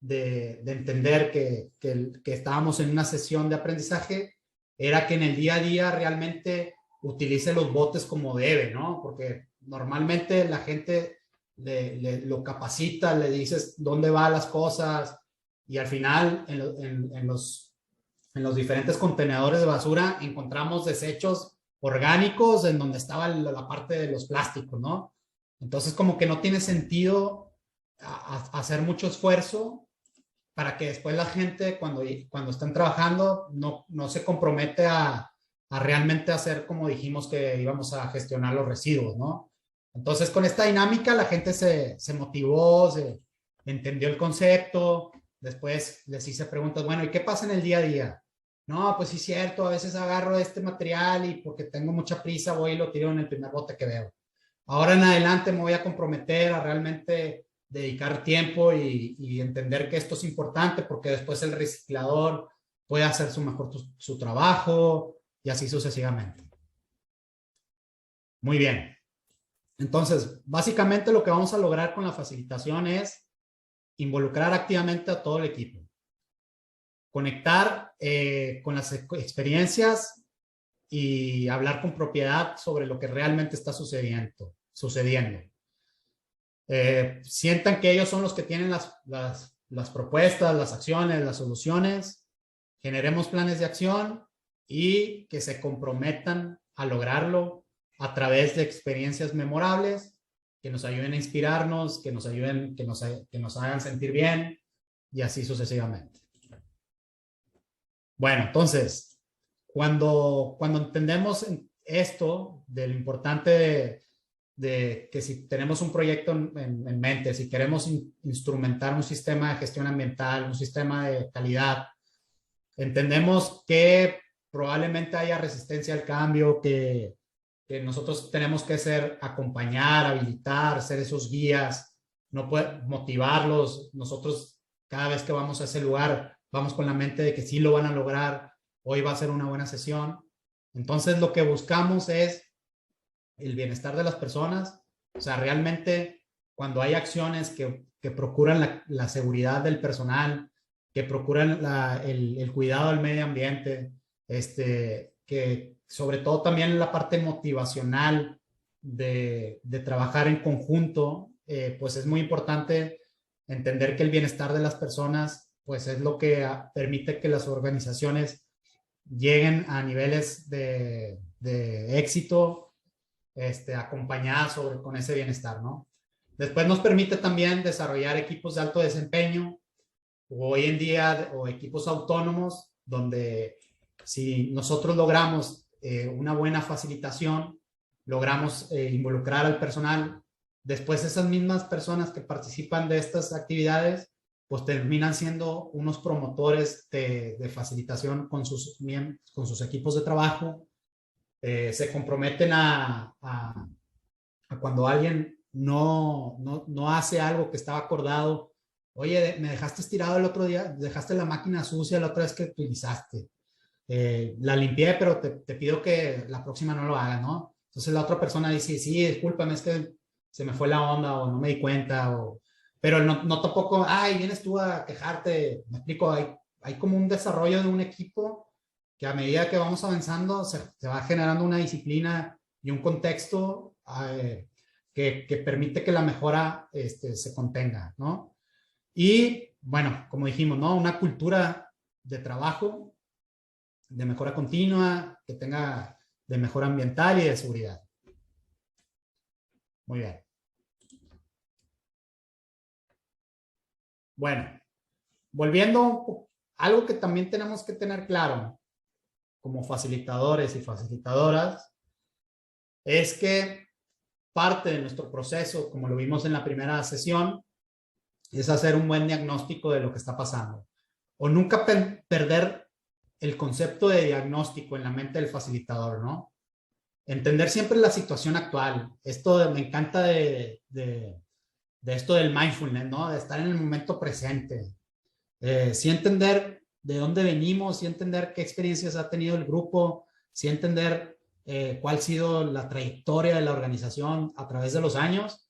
Speaker 1: entender que estábamos en una sesión de aprendizaje, era que en el día a día realmente utilice los botes como debe, ¿no? Porque normalmente la gente lo capacita, le dices dónde van las cosas y al final en los diferentes contenedores de basura encontramos desechos orgánicos en donde estaba la parte de los plásticos, ¿no? Entonces como que no tiene sentido hacer mucho esfuerzo para que después la gente cuando están trabajando no se compromete a realmente hacer como dijimos que íbamos a gestionar los residuos, ¿no? Entonces con esta dinámica la gente se motivó, se entendió el concepto, después les hice preguntas, bueno, ¿y qué pasa en el día a día? No, pues sí es cierto, a veces agarro este material y porque tengo mucha prisa voy y lo tiro en el primer bote que veo. Ahora en adelante me voy a comprometer a realmente dedicar tiempo y entender que esto es importante porque después el reciclador puede hacer su trabajo y así sucesivamente. Muy bien. Entonces, básicamente lo que vamos a lograr con la facilitación es involucrar activamente a todo el equipo. Conectar con las experiencias y hablar con propiedad sobre lo que realmente está sucediendo. Sientan que ellos son los que tienen las propuestas, las acciones, las soluciones generemos planes de acción y que se comprometan a lograrlo a través de experiencias memorables que nos ayuden a inspirarnos, que nos ayuden, que nos hagan sentir bien y así sucesivamente. Bueno, entonces, cuando entendemos esto de lo importante de que si tenemos un proyecto en mente, si queremos instrumentar un sistema de gestión ambiental, un sistema de calidad, entendemos que probablemente haya resistencia al cambio, que nosotros tenemos que acompañar, habilitar, ser esos guías, no motivarlos. Nosotros cada vez que vamos a ese lugar, vamos con la mente de que sí lo van a lograr, hoy va a ser una buena sesión. Entonces lo que buscamos es el bienestar de las personas, o sea, realmente cuando hay acciones que procuran la seguridad del personal, que procuran el cuidado del medio ambiente, que sobre todo también la parte motivacional de trabajar en conjunto, pues es muy importante entender que el bienestar de las personas, pues es lo que permite que las organizaciones lleguen a niveles de éxito, acompañadas con ese bienestar, ¿no? Después nos permite también desarrollar equipos de alto desempeño, o hoy en día, o equipos autónomos, donde si nosotros logramos una buena facilitación, logramos involucrar al personal, después esas mismas personas que participan de estas actividades, pues terminan siendo unos promotores de facilitación con sus equipos de trabajo. Se comprometen a cuando alguien no hace algo que estaba acordado. Oye, me dejaste estirado el otro día, dejaste la máquina sucia la otra vez que utilizaste. La limpié, pero te pido que la próxima no lo haga, ¿no? Entonces la otra persona dice, sí, discúlpame, es que se me fue la onda o no me di cuenta, pero no tampoco, ay, vienes tú a quejarte. Me explico, hay como un desarrollo de un equipo que a medida que vamos avanzando se va generando una disciplina y un contexto que permite que la mejora se contenga, ¿no? Y bueno, como dijimos, ¿no? Una cultura de trabajo, de mejora continua, que tenga de mejora ambiental y de seguridad. Muy bien. Bueno, volviendo, algo que también tenemos que tener claro como facilitadores y facilitadoras es que parte de nuestro proceso, como lo vimos en la primera sesión, es hacer un buen diagnóstico de lo que está pasando. O nunca perder el concepto de diagnóstico en la mente del facilitador, ¿no? Entender siempre la situación actual. Me encanta de esto del mindfulness, ¿no? De estar en el momento presente. Sí entender de dónde venimos, sí entender qué experiencias ha tenido el grupo, sí entender cuál ha sido la trayectoria de la organización a través de los años,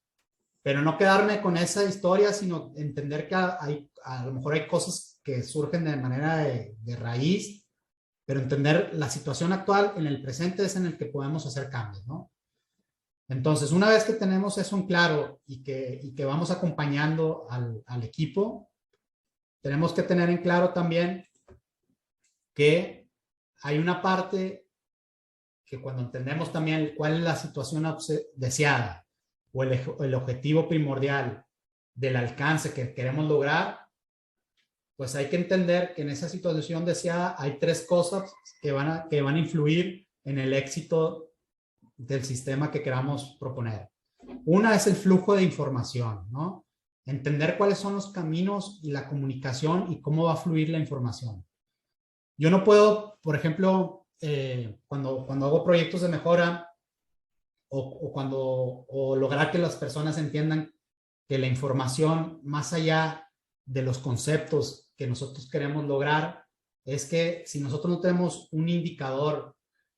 Speaker 1: pero no quedarme con esa historia, sino entender que a lo mejor hay cosas que surgen de manera de raíz, pero entender la situación actual en el presente es en el que podemos hacer cambios, ¿no? Entonces, una vez que tenemos eso en claro y que vamos acompañando al equipo, tenemos que tener en claro también que hay una parte que cuando entendemos también cuál es la situación deseada o el objetivo primordial del alcance que queremos lograr, pues hay que entender que en esa situación deseada hay tres cosas que van a influir en el éxito del sistema que queramos proponer. Una es el flujo de información, ¿no? Entender cuáles son los caminos y la comunicación y cómo va a fluir la información. Yo no puedo, por ejemplo, cuando hago proyectos de mejora o lograr que las personas entiendan que la información, más allá de los conceptos que nosotros queremos lograr, es que si nosotros no tenemos un indicador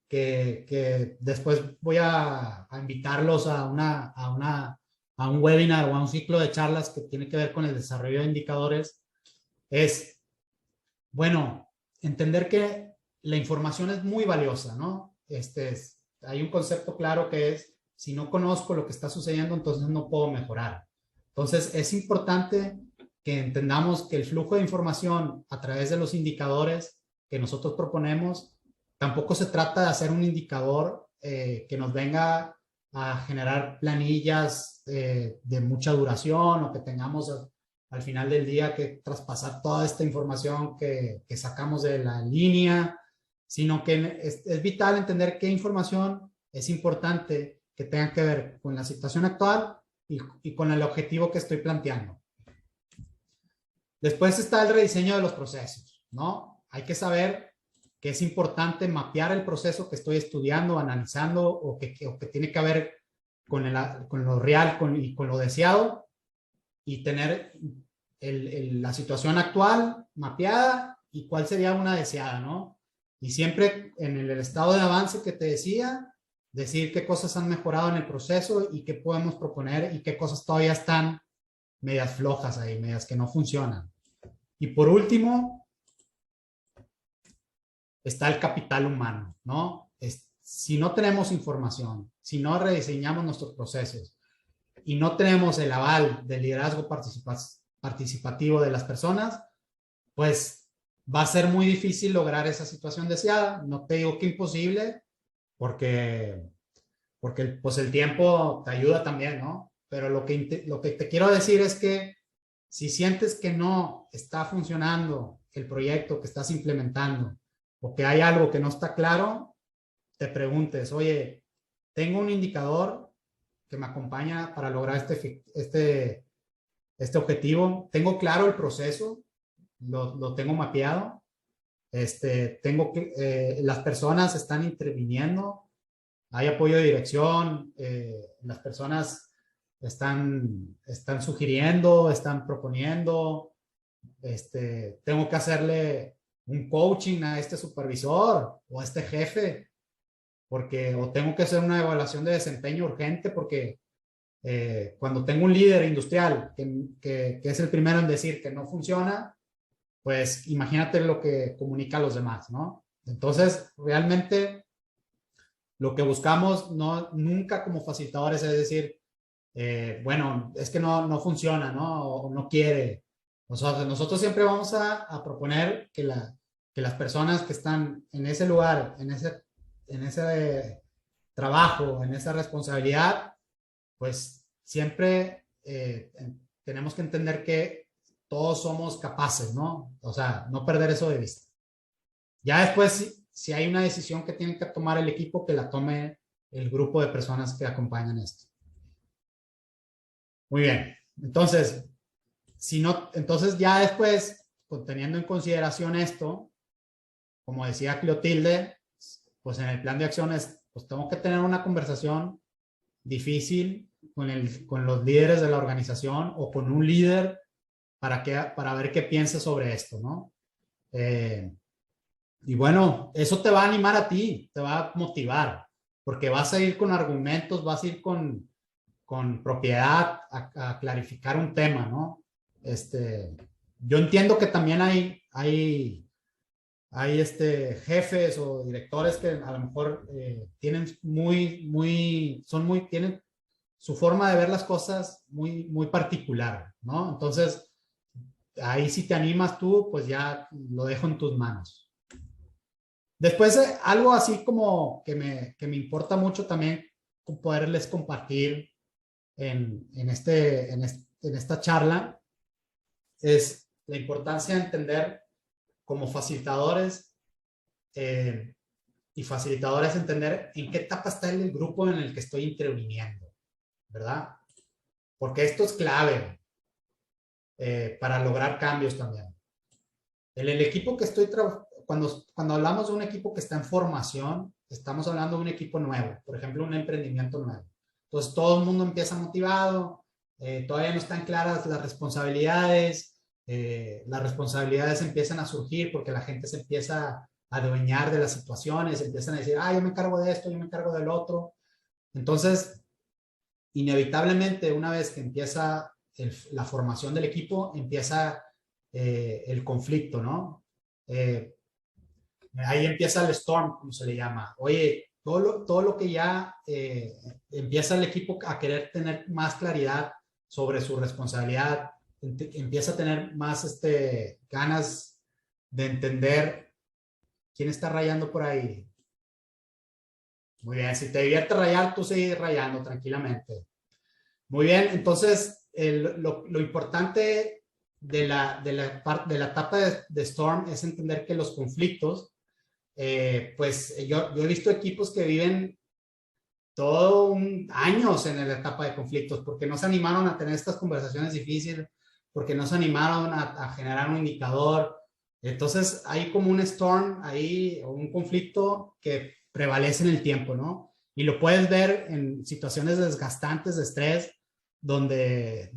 Speaker 1: que después voy a invitarlos a un webinar o a un ciclo de charlas que tiene que ver con el desarrollo de indicadores, es, bueno, entender que la información es muy valiosa, ¿no? Hay un concepto claro que es, si no conozco lo que está sucediendo, entonces no puedo mejorar. Entonces, es importante que entendamos que el flujo de información a través de los indicadores que nosotros proponemos, tampoco se trata de hacer un indicador que nos venga a generar planillas de mucha duración o que tengamos al final del día que traspasar toda esta información que sacamos de la línea, sino que es vital entender qué información es importante que tenga que ver con la situación actual y con el objetivo que estoy planteando. Después está el rediseño de los procesos, ¿no? Hay que saber que es importante mapear el proceso que estoy estudiando, analizando o que tiene que ver con lo real y con lo deseado y tener la situación actual mapeada y cuál sería una deseada, ¿no? Y siempre en el estado de avance que te decía, decir qué cosas han mejorado en el proceso y qué podemos proponer y qué cosas todavía están medias flojas ahí, medias que no funcionan. Y por último, está el capital humano, ¿no? Si no tenemos información, si no rediseñamos nuestros procesos y no tenemos el aval del liderazgo participativo de las personas, pues va a ser muy difícil lograr esa situación deseada. No te digo que imposible, porque pues el tiempo te ayuda también, ¿no? Pero lo que te quiero decir es que si sientes que no está funcionando el proyecto que estás implementando o que hay algo que no está claro, te preguntes, oye, tengo un indicador que me acompaña para lograr este objetivo, tengo claro el proceso, lo tengo mapeado, las personas están interviniendo, hay apoyo de dirección, las personas están sugiriendo, están proponiendo, tengo que hacerle un coaching a este supervisor o a este jefe, o tengo que hacer una evaluación de desempeño urgente porque cuando tengo un líder industrial que es el primero en decir que no funciona, pues imagínate lo que comunica a los demás, ¿no? Entonces, realmente lo que buscamos nunca como facilitadores es decir, bueno, es que no funciona, ¿no? O no quiere. Nosotros siempre vamos a proponer que las personas que están en ese lugar, en ese trabajo, en esa responsabilidad, pues siempre tenemos que entender que todos somos capaces, ¿no? O sea, no perder eso de vista. Ya después, si hay una decisión que tiene que tomar el equipo, que la tome el grupo de personas que acompañan esto. Muy bien. Entonces, entonces ya después, teniendo en consideración esto, como decía Clotilde, pues en el plan de acciones, pues tengo que tener una conversación difícil con los líderes de la organización o con un líder para ver qué piensa sobre esto, ¿no? Y bueno, eso te va a animar a ti, te va a motivar, porque vas a ir con argumentos, vas a ir con propiedad a clarificar un tema, ¿no? Yo entiendo que también hay jefes o directores que a lo mejor tienen tienen su forma de ver las cosas muy particular, ¿no? Entonces, ahí si te animas tú, pues ya lo dejo en tus manos. Después, algo así como que me importa mucho también poderles compartir en esta charla es la importancia de entender como facilitadores y facilitadores entender en qué etapa está el grupo en el que estoy interviniendo, ¿verdad? Porque esto es clave para lograr cambios también. En el equipo que estoy cuando hablamos de un equipo que está en formación, estamos hablando de un equipo nuevo, por ejemplo, un emprendimiento nuevo. Entonces, todo el mundo empieza motivado, todavía no están claras las responsabilidades empiezan a surgir porque la gente se empieza a adueñar de las situaciones, empiezan a decir, yo me encargo de esto, yo me encargo del otro. Entonces, inevitablemente, una vez que empieza la formación del equipo, empieza el conflicto, ¿no? Ahí empieza el storm, como se le llama. Oye, todo lo que ya empieza el equipo a querer tener más claridad sobre su responsabilidad, empieza a tener más ganas de entender ¿Quién está rayando por ahí? Muy bien, si te divierte rayar, tú sigues rayando tranquilamente. Muy bien, entonces lo importante de la etapa de Storm es entender que los conflictos, pues yo he visto equipos que viven años en la etapa de conflictos porque no se animaron a tener estas conversaciones difíciles, porque no se animaron a generar un indicador. Entonces hay como un storm ahí o un conflicto que prevalece en el tiempo, ¿no? Y lo puedes ver en situaciones desgastantes de estrés, donde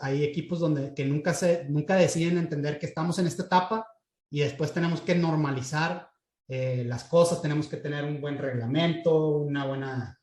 Speaker 1: hay equipos que nunca deciden entender que estamos en esta etapa y después tenemos que normalizar las cosas, tenemos que tener un buen reglamento, una buena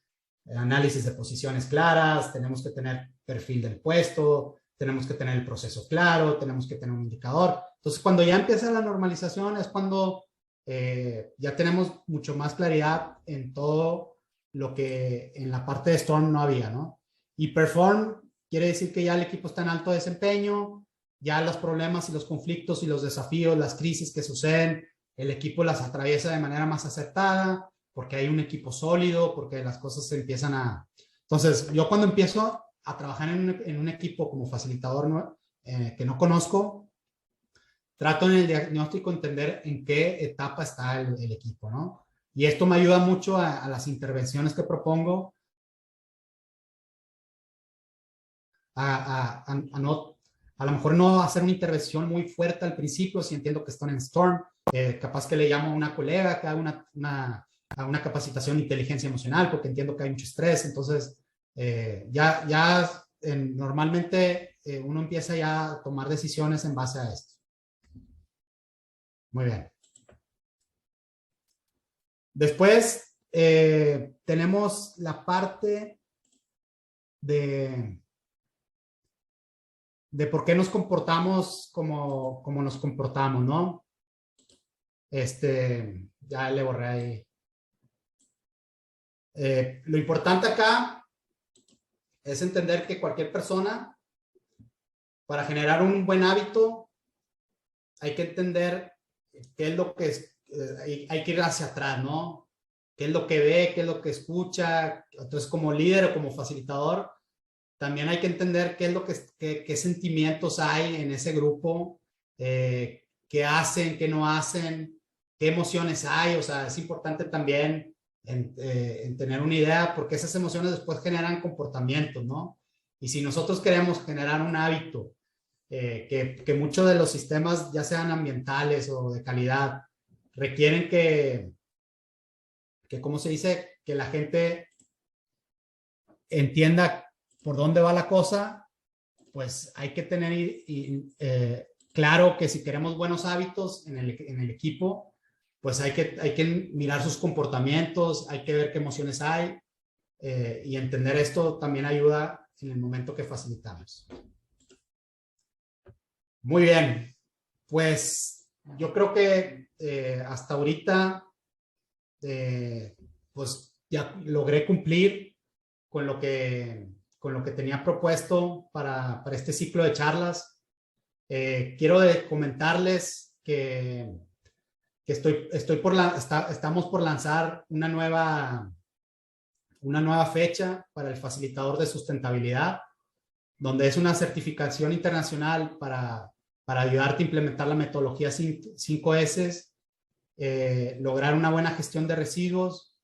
Speaker 1: análisis de posiciones claras, tenemos que tener perfil del puesto, tenemos que tener el proceso claro, tenemos que tener un indicador. Entonces, cuando ya empieza la normalización es cuando ya tenemos mucho más claridad en todo lo que en la parte de Storm no había, ¿no? Y Perform quiere decir que ya el equipo está en alto desempeño, ya los problemas y los conflictos y los desafíos, las crisis que suceden, el equipo las atraviesa de manera más acertada, porque hay un equipo sólido, porque las cosas se empiezan a... Entonces, yo cuando empiezo a trabajar en un equipo como facilitador, ¿no? Que no conozco, trato en el diagnóstico entender en qué etapa está el equipo, ¿no? Y esto me ayuda mucho a las intervenciones que propongo, a lo mejor no hacer una intervención muy fuerte al principio, si entiendo que están en Storm, capaz que le llamo a una colega que haga una capacitación de inteligencia emocional, porque entiendo que hay mucho estrés, entonces normalmente uno empieza ya a tomar decisiones en base a esto. Muy bien. Después tenemos la parte de por qué nos comportamos como nos comportamos, ¿no? Ya le borré ahí. Lo importante acá es entender que cualquier persona, para generar un buen hábito, hay que entender qué es lo que es, hay que ir hacia atrás, ¿no? ¿Qué es lo que ve? ¿Qué es lo que escucha? Entonces, como líder o como facilitador, también hay que entender qué es lo qué sentimientos hay en ese grupo, qué hacen, qué no hacen, qué emociones hay. O sea, es importante también en tener una idea, porque esas emociones después generan comportamientos, ¿no? Y si nosotros queremos generar un hábito, que muchos de los sistemas, ya sean ambientales o de calidad, requieren ¿cómo se dice? Que la gente entienda por dónde va la cosa, pues hay que tener claro que si queremos buenos hábitos en el equipo, pues hay que mirar sus comportamientos, hay que ver qué emociones hay, y entender esto también ayuda en el momento que facilitamos. Muy bien, pues yo creo que hasta ahorita pues ya logré cumplir con lo que tenía propuesto para este ciclo de charlas. Quiero comentarles que estamos por lanzar una nueva fecha para el facilitador de sustentabilidad, donde es una certificación internacional para ayudarte a implementar la metodología 5S, lograr una buena gestión de residuos,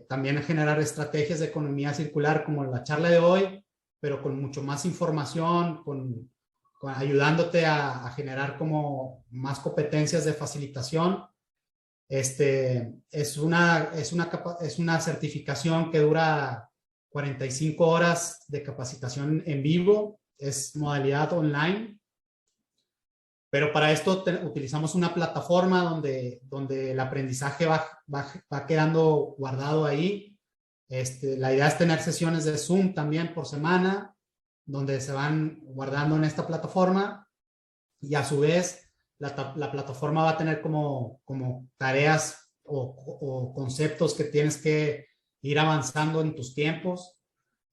Speaker 1: también generar estrategias de economía circular como la charla de hoy, pero con mucho más información, ayudándote a generar como más competencias de facilitación. Es una certificación que dura 45 horas de capacitación en vivo, es modalidad online. Pero para esto utilizamos una plataforma donde el aprendizaje va quedando guardado ahí. La idea es tener sesiones de Zoom también por semana, donde se van guardando en esta plataforma, y a su vez la plataforma va a tener como tareas o conceptos que tienes que ir avanzando en tus tiempos.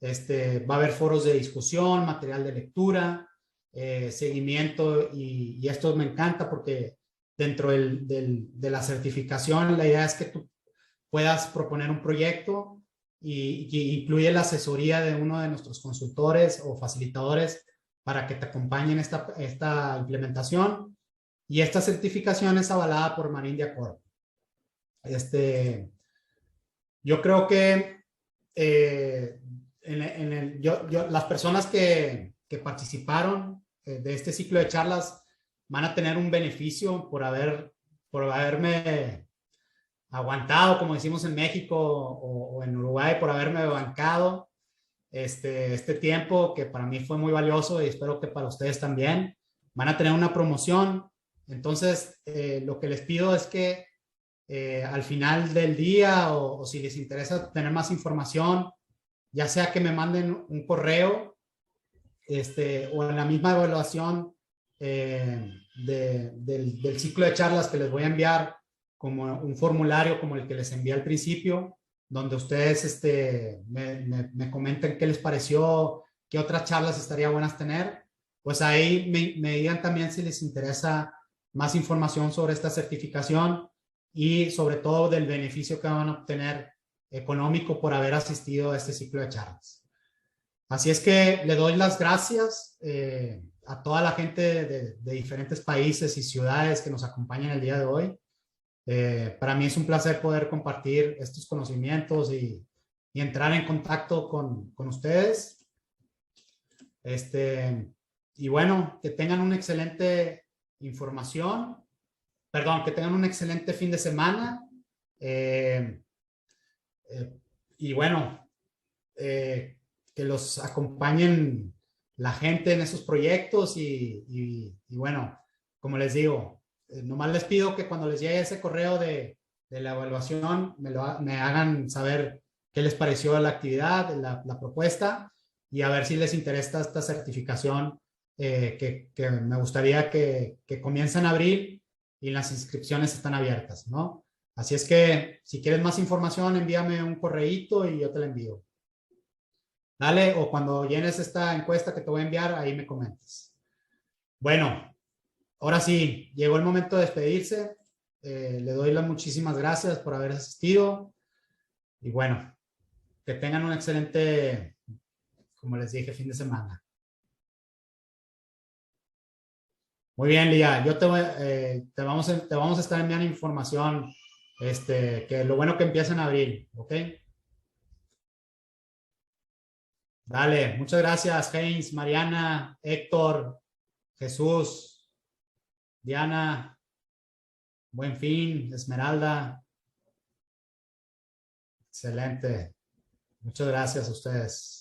Speaker 1: Va a haber foros de discusión, material de lectura, seguimiento, y esto me encanta porque dentro de la certificación, la idea es que tú puedas proponer un proyecto y incluye la asesoría de uno de nuestros consultores o facilitadores para que te acompañen esta implementación. Y esta certificación es avalada por Marine Accord. Yo creo que las personas que participaron de este ciclo de charlas van a tener un beneficio por haberme aguantado, como decimos en México o en Uruguay, por haberme bancado este tiempo que para mí fue muy valioso y espero que para ustedes también. Van a tener una promoción. Entonces, lo que les pido es que al final del día o si les interesa tener más información, ya sea que me manden un correo o en la misma evaluación del ciclo de charlas que les voy a enviar como un formulario como el que les envié al principio, donde ustedes me comenten qué les pareció, qué otras charlas estaría buenas tener, pues ahí me digan también si les interesa más información sobre esta certificación y sobre todo del beneficio que van a obtener económico por haber asistido a este ciclo de charlas. Así es que le doy las gracias a toda la gente de diferentes países y ciudades que nos acompañan el día de hoy. Para mí es un placer poder compartir estos conocimientos y entrar en contacto con ustedes. Y bueno, que tengan una excelente información. Perdón, que tengan un excelente fin de semana. Y bueno, que los acompañen la gente en esos proyectos y bueno, como les digo, nomás les pido que cuando les llegue ese correo de la evaluación me hagan saber qué les pareció la actividad, la propuesta y a ver si les interesa esta certificación que me gustaría que comience en abril y las inscripciones están abiertas, ¿no? Así es que si quieres más información, envíame un correíto y yo te la envío. Dale, o cuando llenes esta encuesta que te voy a enviar, ahí me comentas. Bueno, ahora sí, llegó el momento de despedirse. Le doy las muchísimas gracias por haber asistido. Y bueno, que tengan un excelente, como les dije, fin de semana. Muy bien, Lía. Te vamos a estar enviando información, que lo bueno que empieza en abril, ¿ok? Dale, muchas gracias, Heinz, Mariana, Héctor, Jesús, Diana, Buen Fin, Esmeralda. Excelente. Muchas gracias a ustedes.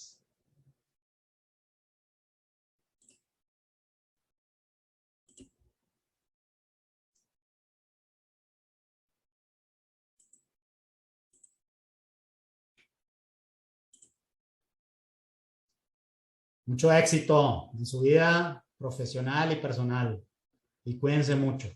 Speaker 1: Mucho éxito en su vida profesional y personal. Y cuídense mucho.